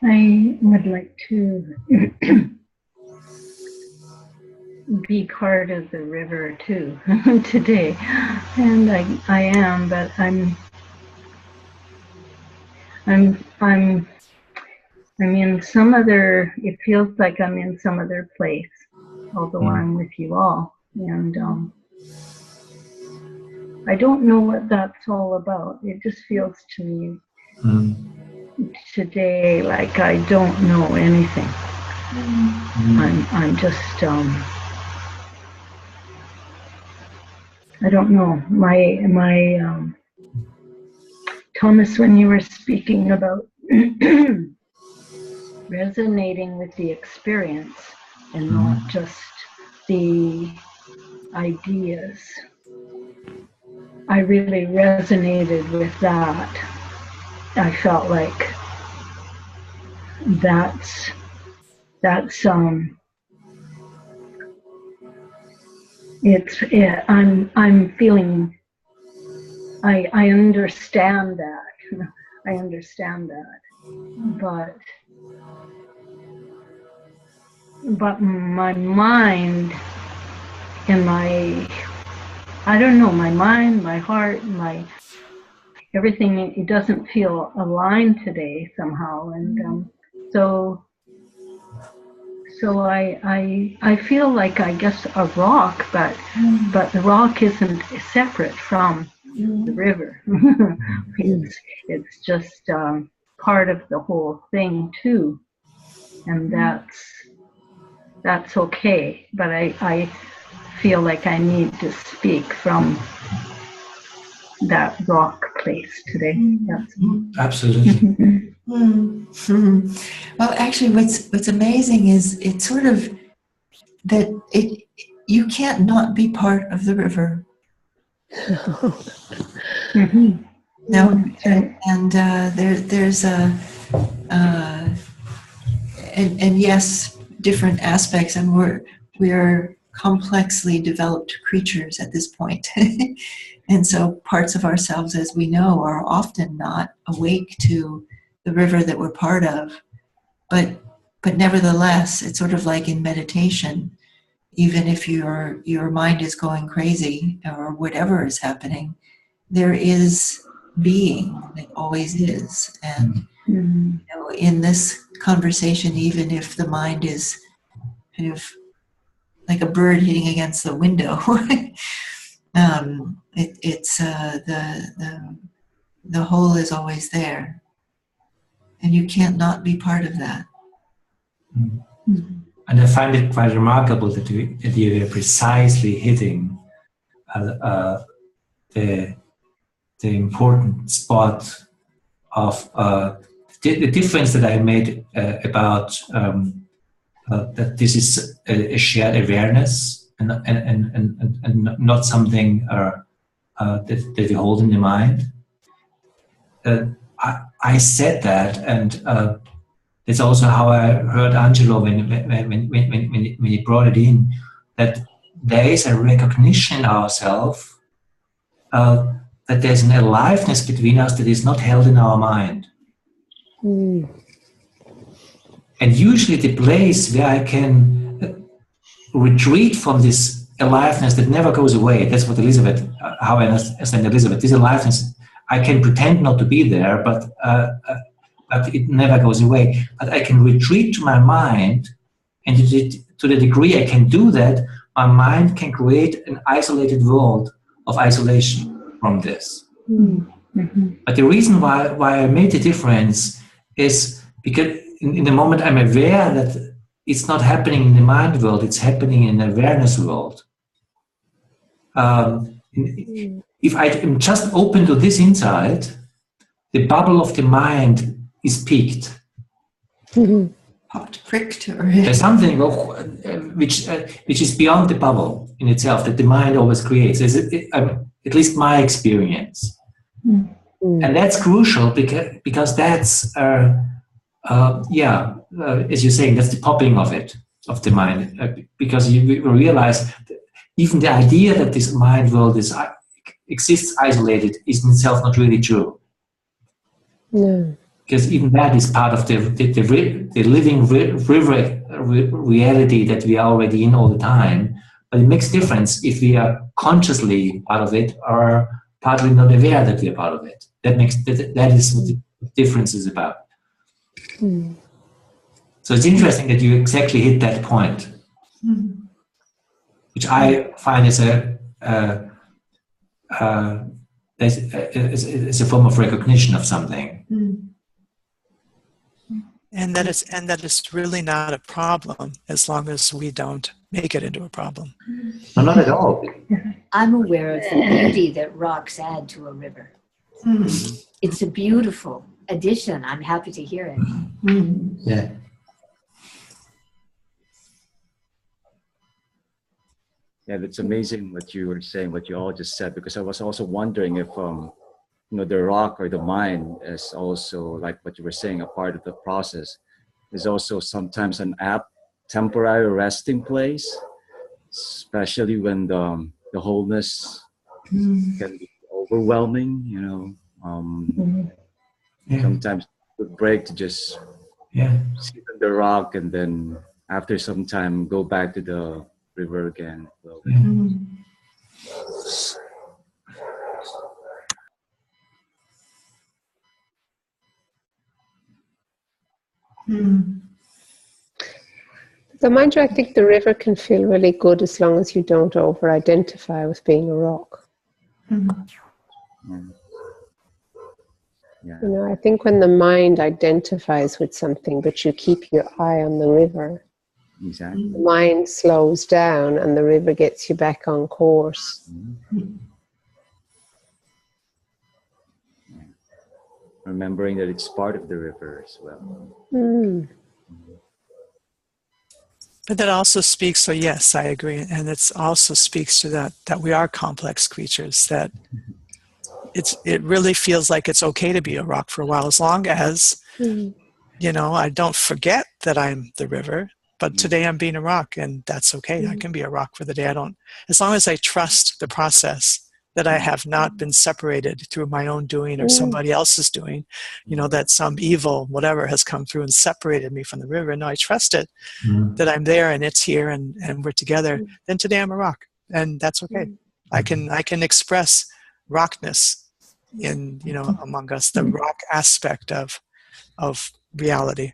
I would like to be part of the river too today, and I am, but I'm in some other. It feels like I'm in some other place, although I'm with you all, and I don't know what that's all about. It just feels to me today like I don't know anything. I'm just I don't know. My Thomas, when you were speaking about resonating with the experience and not just the ideas, I really resonated with that. I felt like that's I'm feeling I understand that. I understand that. But my mind and my I don't know, my mind, my heart, everything, it doesn't feel aligned today somehow. And so I feel like, I guess, a rock, but the rock isn't separate from the river. It's just part of the whole thing too, and that's okay. But I feel like I need to speak from that rock place today. Absolutely. Well, actually, what's amazing is it's sort of that you can't not be part of the river. No, and there's a and yes, different aspects, and we're complexly developed creatures at this point. And so parts of ourselves, as we know, are often not awake to the river that we're part of. But nevertheless, it's sort of like in meditation, even if your mind is going crazy or whatever is happening, there is being, it always is. And you know, in this conversation, even if the mind is kind of like a bird hitting against the window, it's the whole is always there, and you can't not be part of that. And I find it quite remarkable that you are precisely hitting the important spot of the difference that I made about that this is a shared awareness and not something that we hold in the mind. I said that, and that's also how I heard Angelo when he brought it in, that there is a recognition in ourselves that there's an aliveness between us that is not held in our mind. And usually the place where I can retreat from this aliveness that never goes away, that's what Elizabeth, how I understand Elizabeth, this aliveness, I can pretend not to be there, but it never goes away. But I can retreat to my mind, and to the degree I can do that, my mind can create an isolated world of isolation from this. But the reason why I made the difference is because in the moment I'm aware that it's not happening in the mind world, it's happening in the awareness world. If I am just open to this insight, the bubble of the mind is peaked. Popped, pricked, or there's something which is beyond the bubble in itself that the mind always creates. At least my experience, and that's crucial because that's as you're saying, that's the popping of the mind, because you realize that even the idea that this mind world exists isolated is in itself not really true. No. Because even that is part of the living river reality that we are already in all the time. But it makes a difference if we are consciously part of it or partly not aware that we are part of it. That is what the difference is about. So it's interesting that you exactly hit that point, which I find is a form of recognition of something. And that is really not a problem as long as we don't make it into a problem. No, not at all. I'm aware of the beauty that rocks add to a river. It's a beautiful addition. I'm happy to hear it. Yeah. Yeah, that's amazing what you were saying, what you all just said, because I was also wondering if the rock or the mind is also, like what you were saying, a part of the process, is also sometimes an apt temporary resting place, especially when the wholeness can be overwhelming, Sometimes a good break to just sit on the rock and then after some time go back to the river again. So mind you, I think the river can feel really good as long as you don't over-identify with being a rock. Yeah. You know, I think when the mind identifies with something, but you keep your eye on the river, Exactly. the mind slows down and the river gets you back on course. Remembering that it's part of the river as well. But that also speaks, so yes, I agree. And it also speaks to that we are complex creatures, that it really feels like it's okay to be a rock for a while, as long as, you know, I don't forget that I'm the river, but today I'm being a rock, and that's okay. I can be a rock for the day. As long as I trust the process, that I have not been separated through my own doing or somebody else's doing, you know, that some evil, whatever, has come through and separated me from the river. No, I trust it, that I'm there and it's here and we're together. Then today I'm a rock, and that's okay. I can express rockness in, you know, among us, the rock aspect of reality.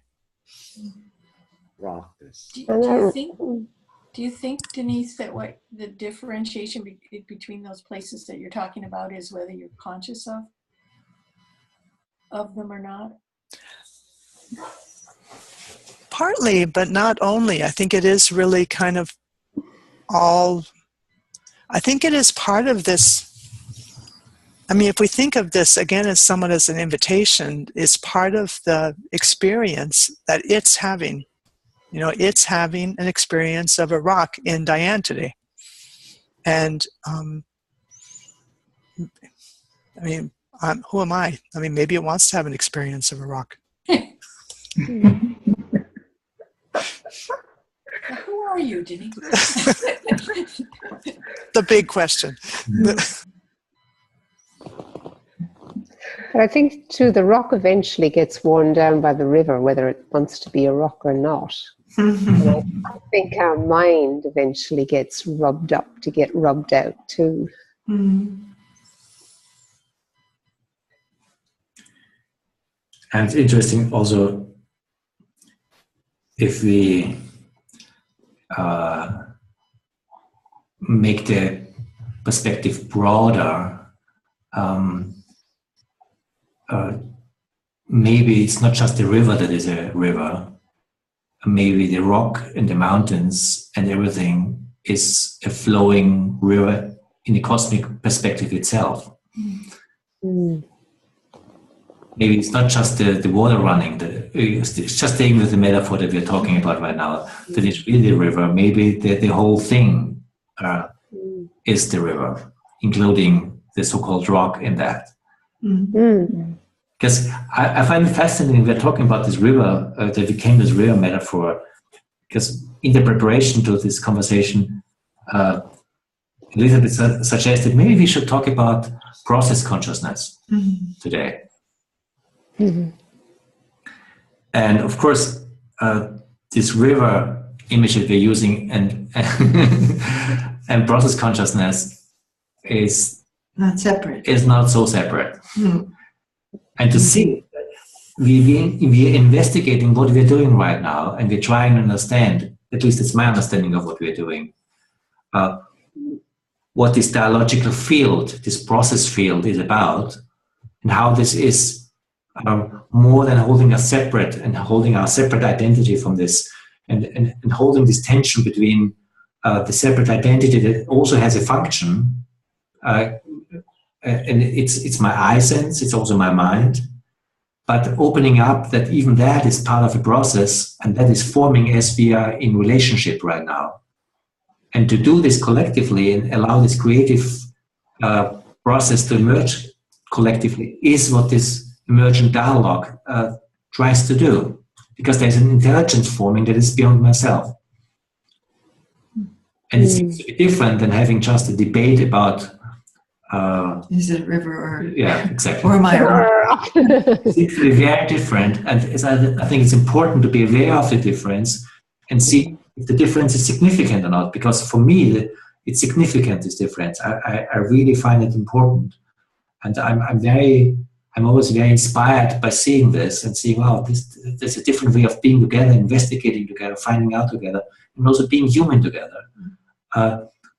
Rockness. Do you think, Denise, that what the differentiation between those places that you're talking about is whether you're conscious of them or not? Partly, but not only. I think it is really kind of all, I think it is part of this. I mean, if we think of this again as somewhat as an invitation, it's part of the experience that it's having. You know, it's having an experience of a rock in Diane today. And, I mean, who am I? I mean, maybe it wants to have an experience of a rock. Who are you, Denise? The big question. But I think, too, the rock eventually gets worn down by the river, whether it wants to be a rock or not. And I think our mind eventually gets rubbed up to get rubbed out, too. And it's interesting also, if we make the perspective broader, maybe it's not just the river that is a river. Maybe the rock and the mountains and everything is a flowing river in the cosmic perspective itself. Maybe it's not just the water running, it's just taking with the metaphor that we're talking about right now, that it's really the river. Maybe the whole thing is the river, including the so-called rock in that. Because I find it fascinating, we're talking about this river, that became this river metaphor, because in the preparation to this conversation, Elizabeth suggested maybe we should talk about process consciousness today. And of course, this river image that we're using and and process consciousness is not separate. Is not so separate. And to see that we're investigating what we're doing right now, and we're trying to understand, at least it's my understanding of what we're doing, what this dialogical field, this process field is about, and how this is more than holding us separate and holding our separate identity from this, and holding this tension between the separate identity that also has a function, and it's my eye sense, it's also my mind, but opening up that even that is part of a process, and that is forming as we are in relationship right now. And to do this collectively and allow this creative process to emerge collectively is what this emergent dialogue tries to do, because there's an intelligence forming that is beyond myself. And it seems to be different than having just a debate about is it a river or exactly, or am I a rock? It's very different, and I think it's important to be aware of the difference and see if the difference is significant or not. Because for me, it's significant, this difference. I really find it important, and I'm very I'm always very inspired by seeing this and seeing, wow, there's a different way of being together, investigating together, finding out together, and also being human together.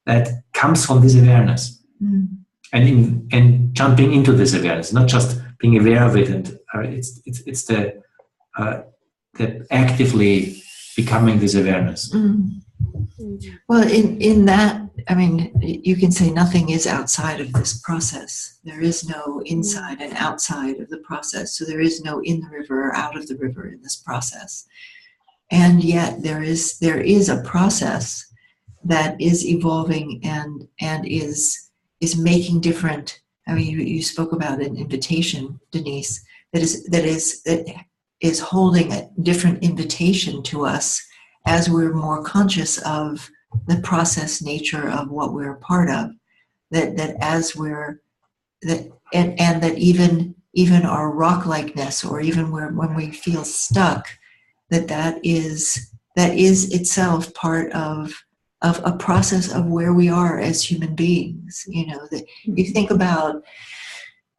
That comes from this awareness. And jumping into this awareness, not just being aware of it, and it's the actively becoming this awareness. Well, in that, I mean, you can say nothing is outside of this process. There is no inside and outside of the process. So there is no in the river or out of the river in this process. And yet there is a process that is evolving and is making different. I mean, you spoke about an invitation, Denise, that is holding a different invitation to us as we're more conscious of the process nature of what we're a part of. That as we're that and that even our rock likeness, or even when we feel stuck, that is itself part of a process of where we are as human beings. You know, that you think about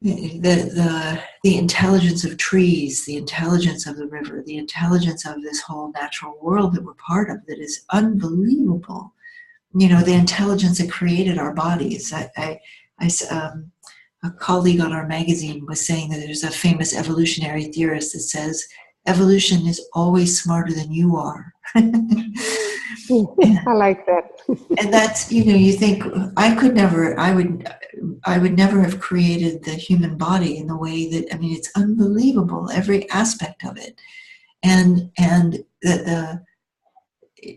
the intelligence of trees, the intelligence of the river, the intelligence of this whole natural world that we're part of, that is unbelievable. You know, the intelligence that created our bodies. A colleague on our magazine was saying that there's a famous evolutionary theorist that says evolution is always smarter than you are. I like that. And that's, you know, you think I would never have created the human body in the way that, I mean, it's unbelievable, every aspect of it. And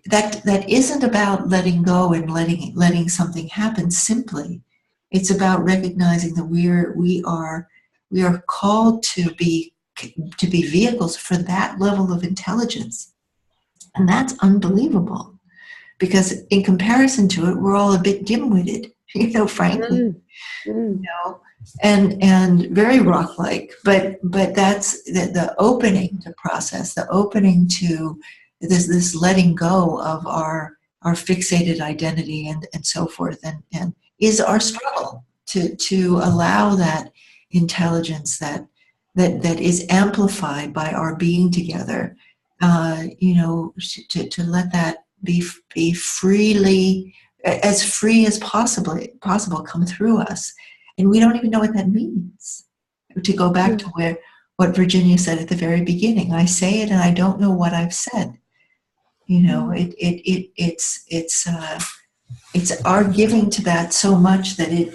that isn't about letting go and letting something happen simply. It's about recognizing that we are called to be vehicles for that level of intelligence. And that's unbelievable, because in comparison to it, we're all a bit dim-witted, you know, frankly, you know, and very rock-like. But that's the opening to process, the opening to this letting go of our fixated identity and so forth, and is our struggle to allow that intelligence that is amplified by our being together, you know, to let that be freely, as free as possible come through us. And we don't even know what that means. To go back to what Virginia said at the very beginning, I say it and I don't know what I've said. You know, it's our giving to that so much that it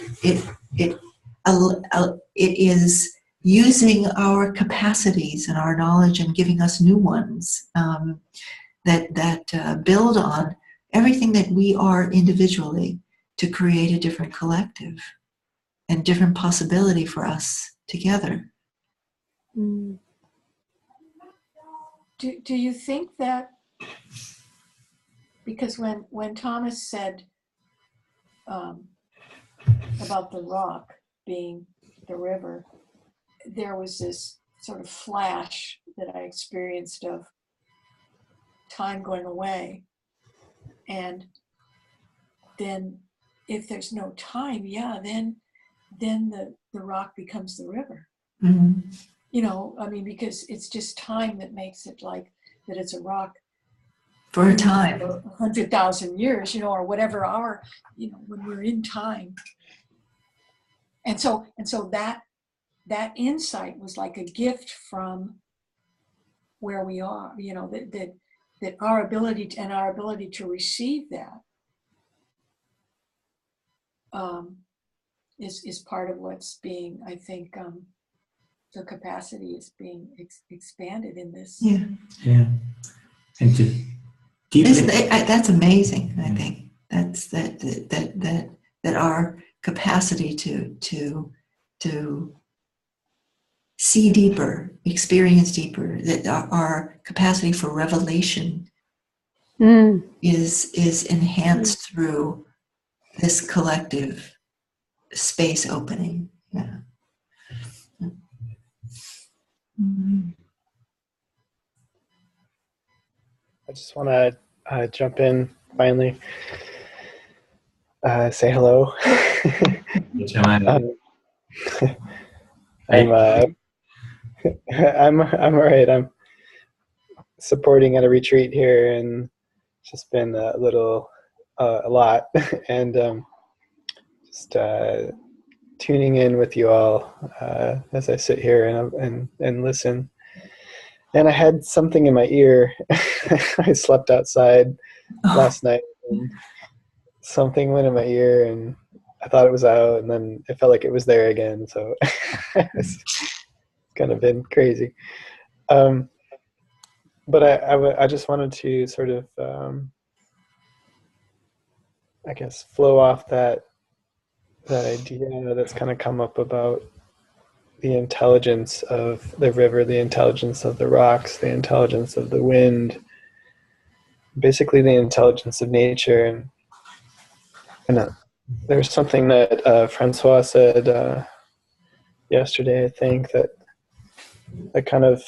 is using our capacities and our knowledge and giving us new ones that build on everything that we are individually, to create a different collective and different possibility for us together. Do you think that, because when Thomas said about the rock being the river, there was this sort of flash that I experienced of time going away. And then if there's no time, then the rock becomes the river. Mm-hmm. You know, I mean, because it's just time that makes it like that it's a rock for a time, 100,000 years, you know, or whatever our, you know, when we're in time. And so that insight was like a gift from where we are, you know, that our ability to receive that is part of what's being, I think, the capacity is being expanded in this. Yeah. And to that's amazing. I think that's that our capacity to see deeper, experience deeper, that our capacity for revelation is enhanced through this collective space opening. Yeah. I just want to jump in finally, say hello. I'm I'm all right. I'm supporting at a retreat here, and it's just been a lot, and just tuning in with you all as I sit here and listen. And I had something in my ear. I slept outside last night, and something went in my ear, and I thought it was out, and then it felt like it was there again. So it's kind of been crazy. But I just wanted to sort of, I guess, flow off that idea that's kind of come up about the intelligence of the river, the intelligence of the rocks, the intelligence of the wind, basically the intelligence of nature. And there's something that Francois said yesterday, I think, that I kind of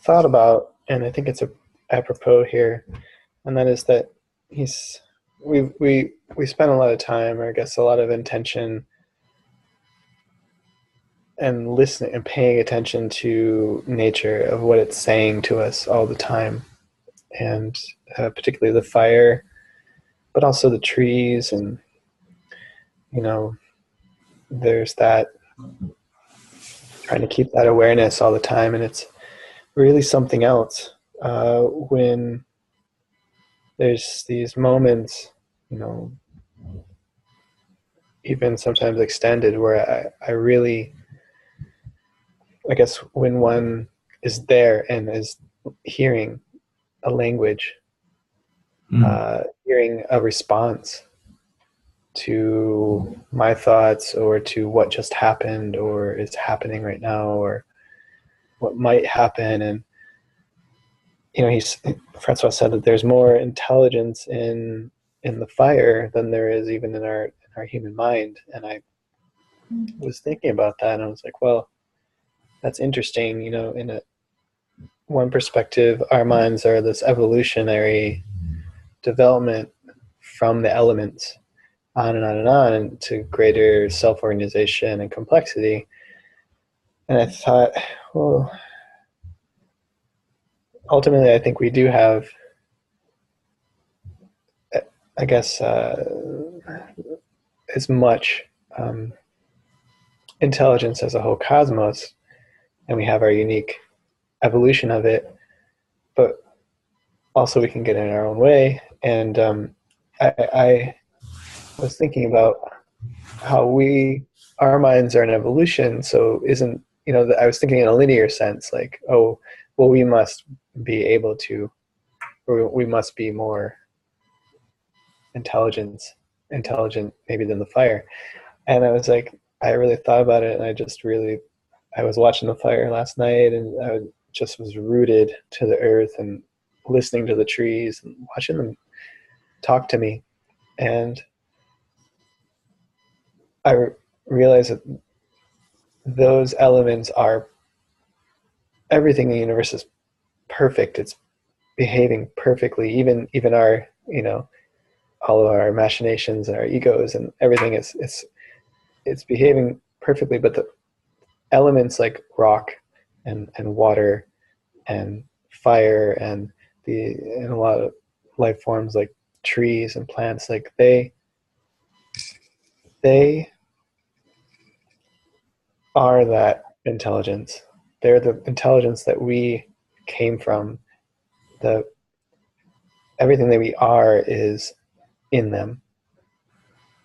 thought about, and I think it's apropos here, and that is that we spend a lot of time, or I guess a lot of intention, and listening and paying attention to nature, of what it's saying to us all the time, and particularly the fire, but also the trees, and there's that, trying to keep that awareness all the time. And it's really something else when there's these moments, even sometimes extended, where I really, I guess, when one is there and is hearing a language, hearing a response to my thoughts, or to what just happened, or is happening right now, or what might happen. And Francois said that there's more intelligence in the fire than there is even in our human mind. And I was thinking about that, and I was like, well, that's interesting. In one perspective, our minds are this evolutionary development from the elements, on and on and on, to greater self-organization and complexity. And I thought, well, ultimately, I think we do have, I guess, as much intelligence as a whole cosmos, and we have our unique evolution of it, but also we can get in our own way. And I was thinking about how our minds are an evolution. So I was thinking in a linear sense, like, oh, well, we must be able to, or we must be more intelligent maybe than the fire. And I was like, I really thought about it, and I was watching the fire last night, and I just was rooted to the earth, and listening to the trees, and watching them talk to me. And I realized that those elements are, everything in the universe is perfect. It's behaving perfectly. Even our, all of our machinations and our egos and everything it's behaving perfectly. But the elements like rock and water and fire and a lot of life forms like trees and plants, like they are that intelligence. They're the intelligence that we came from. Everything that we are is in them,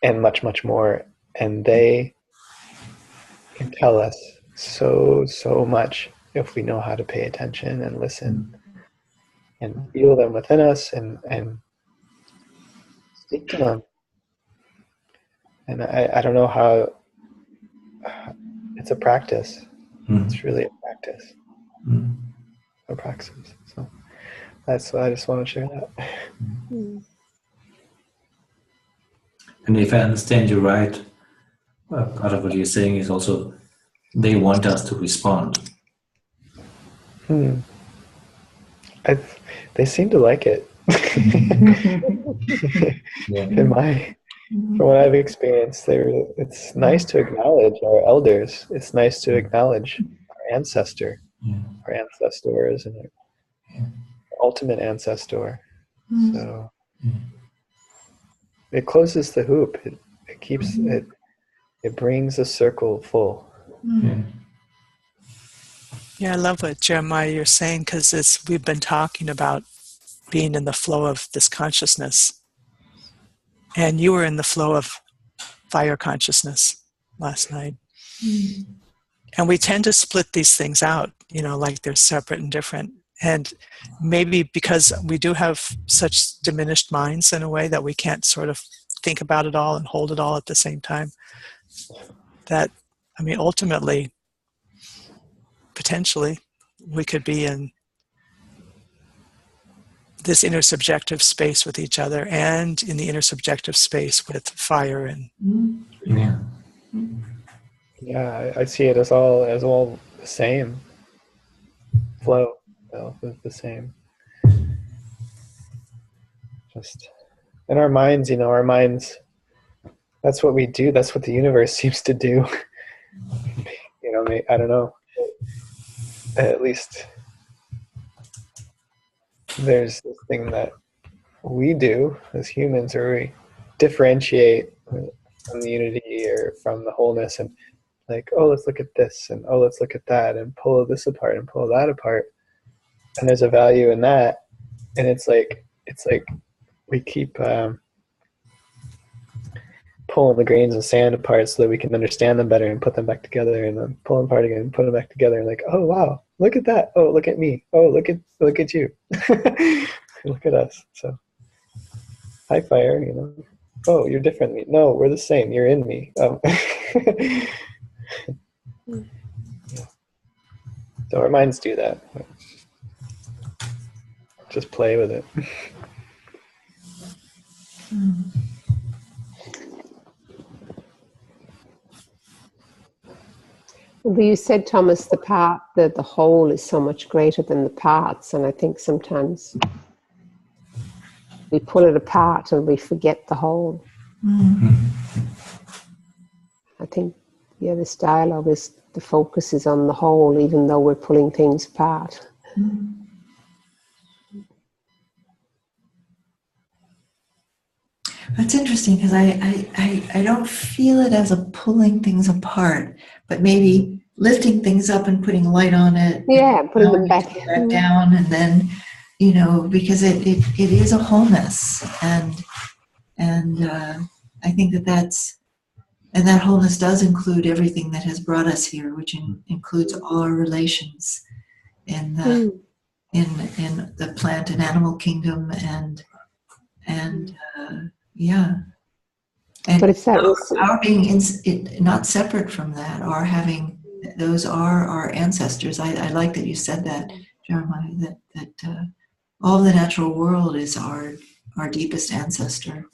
and much, much more. And they can tell us so much if we know how to pay attention and listen and feel them within us, and speak to them. And I don't know how. It's a practice. It's really a practice. A praxis. So that's why I just want to share that. And if I understand you right, part of what you're saying is also they want us to respond. They seem to like it. Yeah. In my From what I've experienced, it's nice to acknowledge our elders. It's nice to acknowledge our ancestor, our ancestors, and our ultimate ancestor. So it closes the hoop. It keeps it. It brings a circle full. Yeah, I love what Jeremiah you're saying, because we've been talking about being in the flow of this consciousness, and you were in the flow of fire consciousness last night. And we tend to split these things out, like they're separate and different. And maybe because we do have such diminished minds in a way that we can't sort of think about it all and hold it all at the same time, that, ultimately, potentially, we could be in this intersubjective space with each other and in the intersubjective space with fire and I see it as all the same flow. The same. Just in our minds, our minds. That's what we do. That's what the universe seems to do. I don't know. At least there's this thing that we do as humans, where we differentiate from the unity or from the wholeness, and like, oh, let's look at this, and oh, let's look at that, and pull this apart and pull that apart. And there's a value in that, and it's like we keep pulling the grains of sand apart so that we can understand them better and put them back together, and then pull them apart again and put them back together, and like, oh wow, look at that, oh look at me, oh look at you. Look at us. So hi fire, oh you're different than me, no we're the same, you're in me. So our minds do that. Just play with it. Well, you said, Thomas, the whole is so much greater than the parts, and I think sometimes we pull it apart and we forget the whole. I think, this dialogue is, the focus is on the whole, even though we're pulling things apart. That's interesting, because I don't feel it as a pulling things apart, but maybe lifting things up and putting light on it. Yeah, putting them back down, and then, because it is a wholeness, and I think that wholeness does include everything that has brought us here, which includes all our relations in the plant and animal kingdom, and but it's that our being not separate from that, or having, those are our ancestors. I like that you said that, Jeremiah, that all the natural world is our deepest ancestor.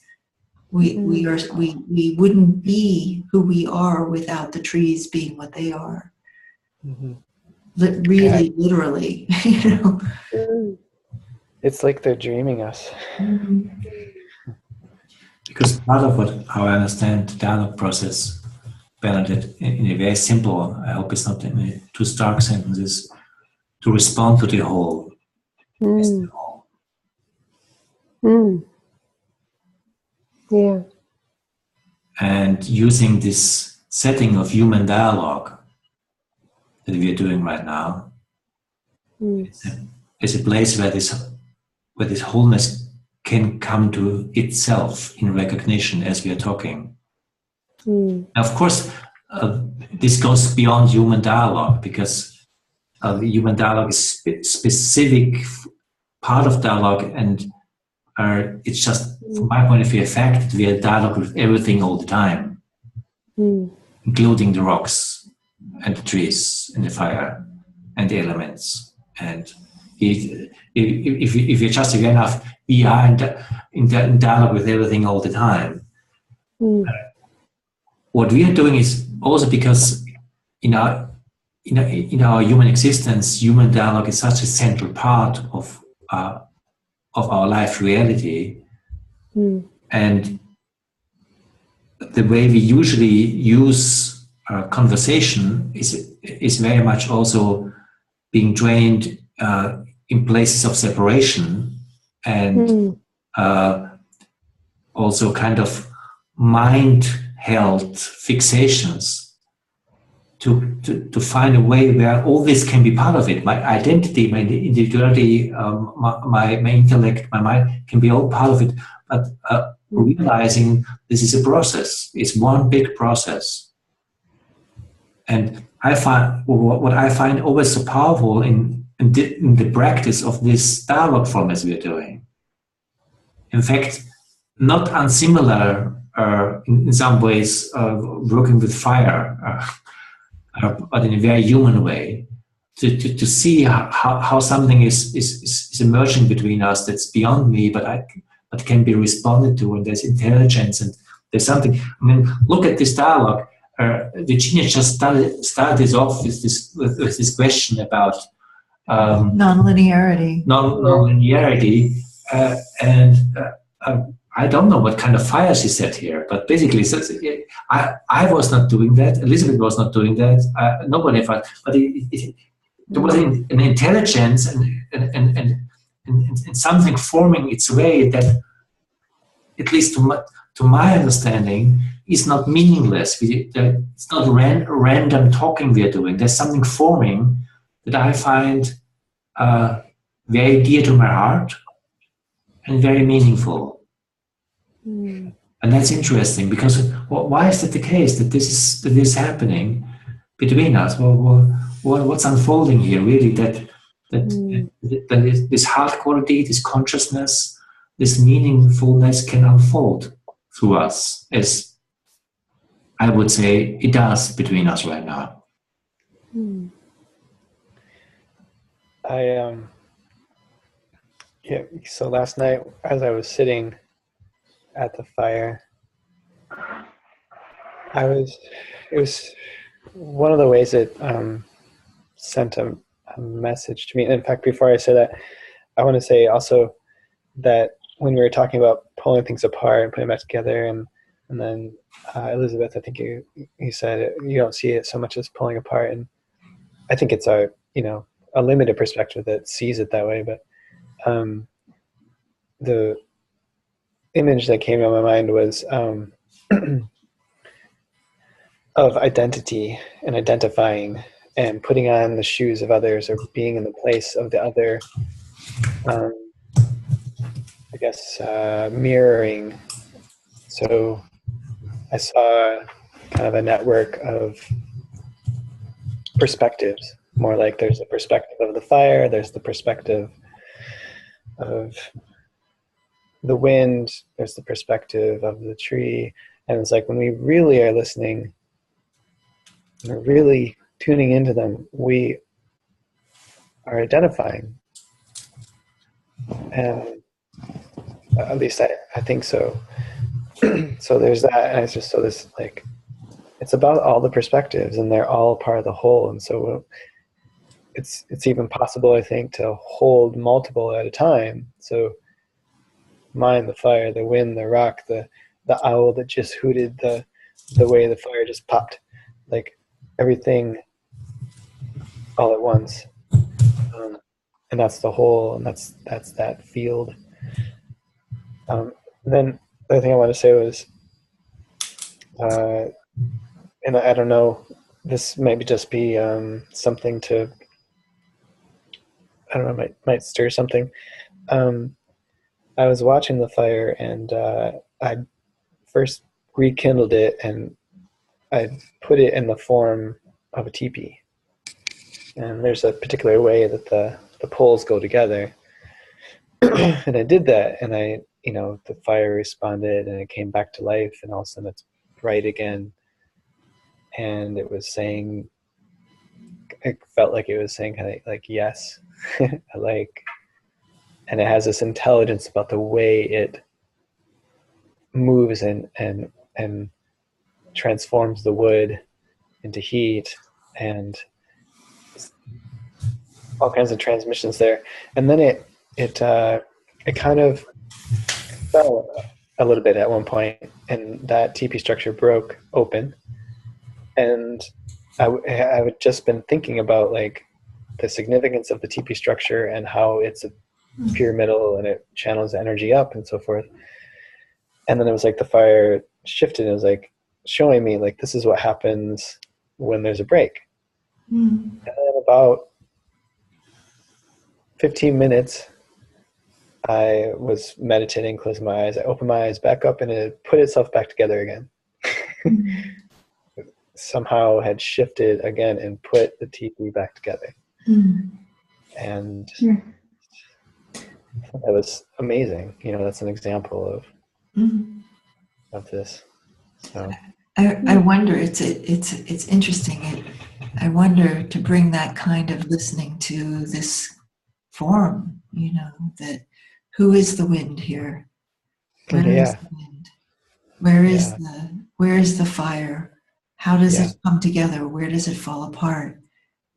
We wouldn't be who we are without the trees being what they are. Really, literally, It's like they're dreaming us. Because part of how I understand the dialogue process, Bernadette, in a very simple, I hope it's not in a too stark sentence, is to respond to the whole. As the whole. Yeah. And using this setting of human dialogue that we are doing right now, it's a place where this wholeness can come to itself in recognition as we are talking. Of course, this goes beyond human dialogue, because the human dialogue is specific part of dialogue, and it's just, from my point of view, a fact that we are dialogue with everything all the time, including the rocks and the trees and the fire and the elements. And if you're just aware enough, we are in dialogue with everything all the time. What we are doing is also because in our human existence, human dialogue is such a central part of our life reality, and the way we usually use conversation is very much also being trained in places of separation and also kind of mind-held fixations to find a way where all this can be part of it. My identity, my individuality, my intellect, my mind can be all part of it. But realizing this is a process. It's one big process. And I find what I find always so powerful in the practice of this dialogue form as we're doing. In fact, not unsimilar in some ways working with fire, but in a very human way, to see how something is emerging between us that's beyond me, but can be responded to, and there's intelligence, and there's something. I mean, look at this dialogue. Virginia just started this off with this question about nonlinearity. Nonlinearity, and I don't know what kind of fire she set here, but basically, I was not doing that. Elizabeth was not doing that. Nobody, but there was an intelligence and something forming its way that, at least to my understanding, is not meaningless. It's not random talking we are doing. There's something forming that I find very dear to my heart and very meaningful. And that's interesting, because why is that the case, that this is happening between us? What's unfolding here, really, that this heart quality, this consciousness, this meaningfulness can unfold through us, as I would say it does between us right now. So last night, as I was sitting at the fire, it was one of the ways it sent a message to me. And in fact, before I say that, I want to say also that when we were talking about pulling things apart and putting them back together, and then Elizabeth, I think you said you don't see it so much as pulling apart, and I think it's a limited perspective that sees it that way. But the image that came to my mind was of identity and identifying and putting on the shoes of others, or being in the place of the other. I guess mirroring. So I saw kind of a network of perspectives, more like there's a perspective of the fire, there's the perspective of the wind, there's the perspective of the tree. And it's like when we really are listening, we're really tuning into them, we are identifying. And at least I think so. So there's that, and it's just so this, like, it's about all the perspectives, and they're all part of the whole. And so it's even possible, I think, to hold multiple at a time. So mine, the fire, the wind, the rock, the owl that just hooted, the way the fire just popped, like everything all at once. And that's the whole, and that's that field. Then the other thing I want to say was, and I don't know, this maybe just be something to, I don't know, might stir something. I was watching the fire, and I first rekindled it, and I put it in the form of a teepee. And there's a particular way that the poles go together. And I did that, and the fire responded, and it came back to life, and all of a sudden it's bright again. And it was saying, it felt like it was saying kind of like, yes, like, and it has this intelligence about the way it moves and transforms the wood into heat, and all kinds of transmissions there. And then it kind of fell a little bit at one point, and that TP structure broke open. And I had just been thinking about like the significance of the TP structure and how it's a pyramidal and it channels energy up and so forth. And then it was like the fire shifted and it was like showing me like this is what happens when there's a break. And then about 15 minutes, I was meditating, closing my eyes. I opened my eyes back up and it put itself back together again. Somehow had shifted again and put the TP back together. And that was amazing. You know, that's an example of this. So I wonder, it's interesting. I wonder to bring that kind of listening to this forum, you know, that who is the wind here? Where is the wind? Where is the fire? How does it come together? Where does it fall apart?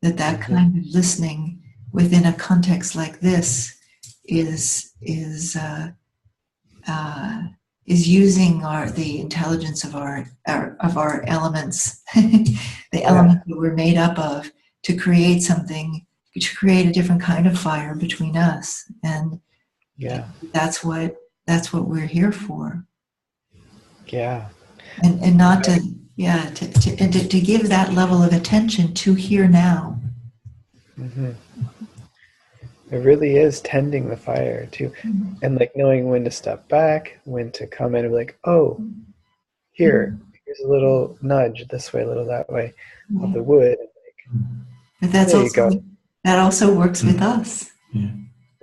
That kind of listening within a context like this is using the intelligence of our elements, the elements that we're made up of, to create something, to create a different kind of fire between us, and that's what we're here for. And not to to give that level of attention to here now. It really is tending the fire too, and like knowing when to step back, when to come in and be like, oh, here's a little nudge this way, a little that way of the wood. But that also works with us.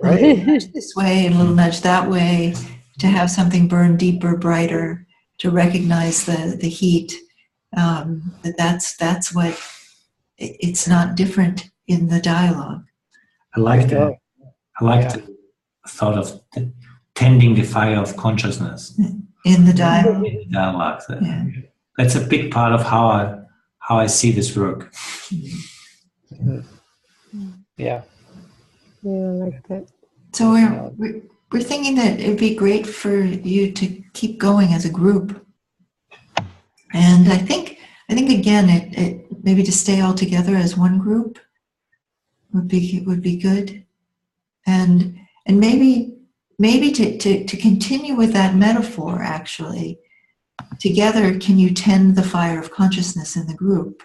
Right. A little nudge this way and a little nudge that way, to have something burn deeper, brighter, to recognize the heat. That's what it's not different in the dialogue. I like the thought of tending the fire of consciousness in the dialogue. That's a big part of how I see this work. Yeah, I like that. So we're thinking that it'd be great for you to keep going as a group, and I think again it maybe to stay all together as one group would be good, and maybe to continue with that metaphor. Actually, together, can you tend the fire of consciousness in the group?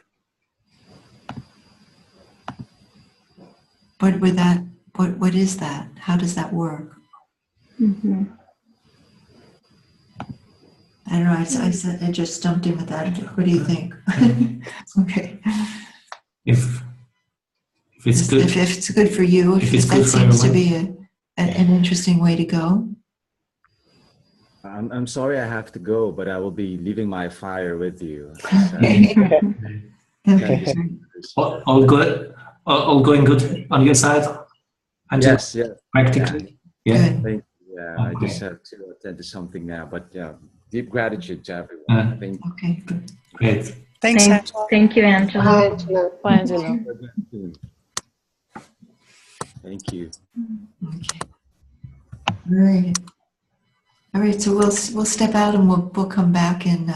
What is that? How does that work? I don't know. I just stumped in with that. What do you think? Okay. If it's good, if it's good for you, if that seems to be an interesting way to go. I'm sorry I have to go, but I will be leaving my fire with you. Okay. All good? All going good on your side? Yes. Practically? Yeah. Thank you. I just have to attend to something now, but deep gratitude to everyone. Thank you. Okay. Great. Thanks, Angela. Thank you, Angela. Bye, Angela. Bye, Angela. Thank you. Okay. All right. So we'll step out and we'll come back in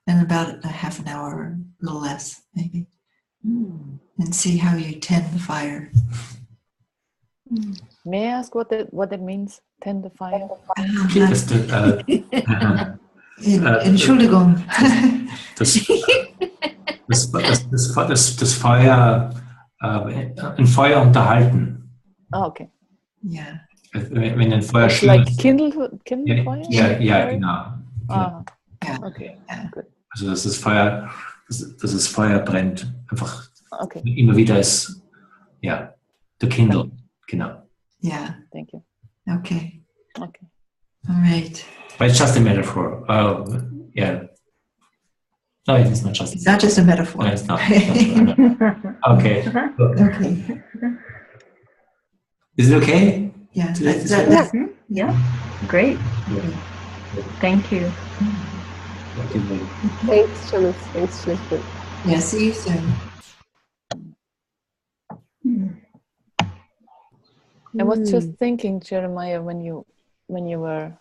about a half an hour, or a little less, maybe, and see how you tend the fire. May I ask what it means? Tend the fire. Entschuldigung. Das Feuer ein Feuer unterhalten. Oh, okay. Yeah. Wenn ein Feuer It's like kindle fire? Ja, genau. Okay. Good. Also dass das Feuer brennt, einfach Okay. immer wieder ist, the kindle, genau. Yeah. Thank you. Okay. Okay. All right. But it's just a metaphor. No, it is not just. It's not just a metaphor. No, it's not. Okay. Okay. Is it okay? Yeah. Yeah. Great. Thank you. Thanks, Thomas. Thanks, Lisbeth. Yeah. See you soon. I was just thinking, Jeremiah, when you were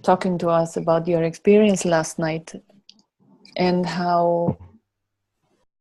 talking to us about your experience last night and how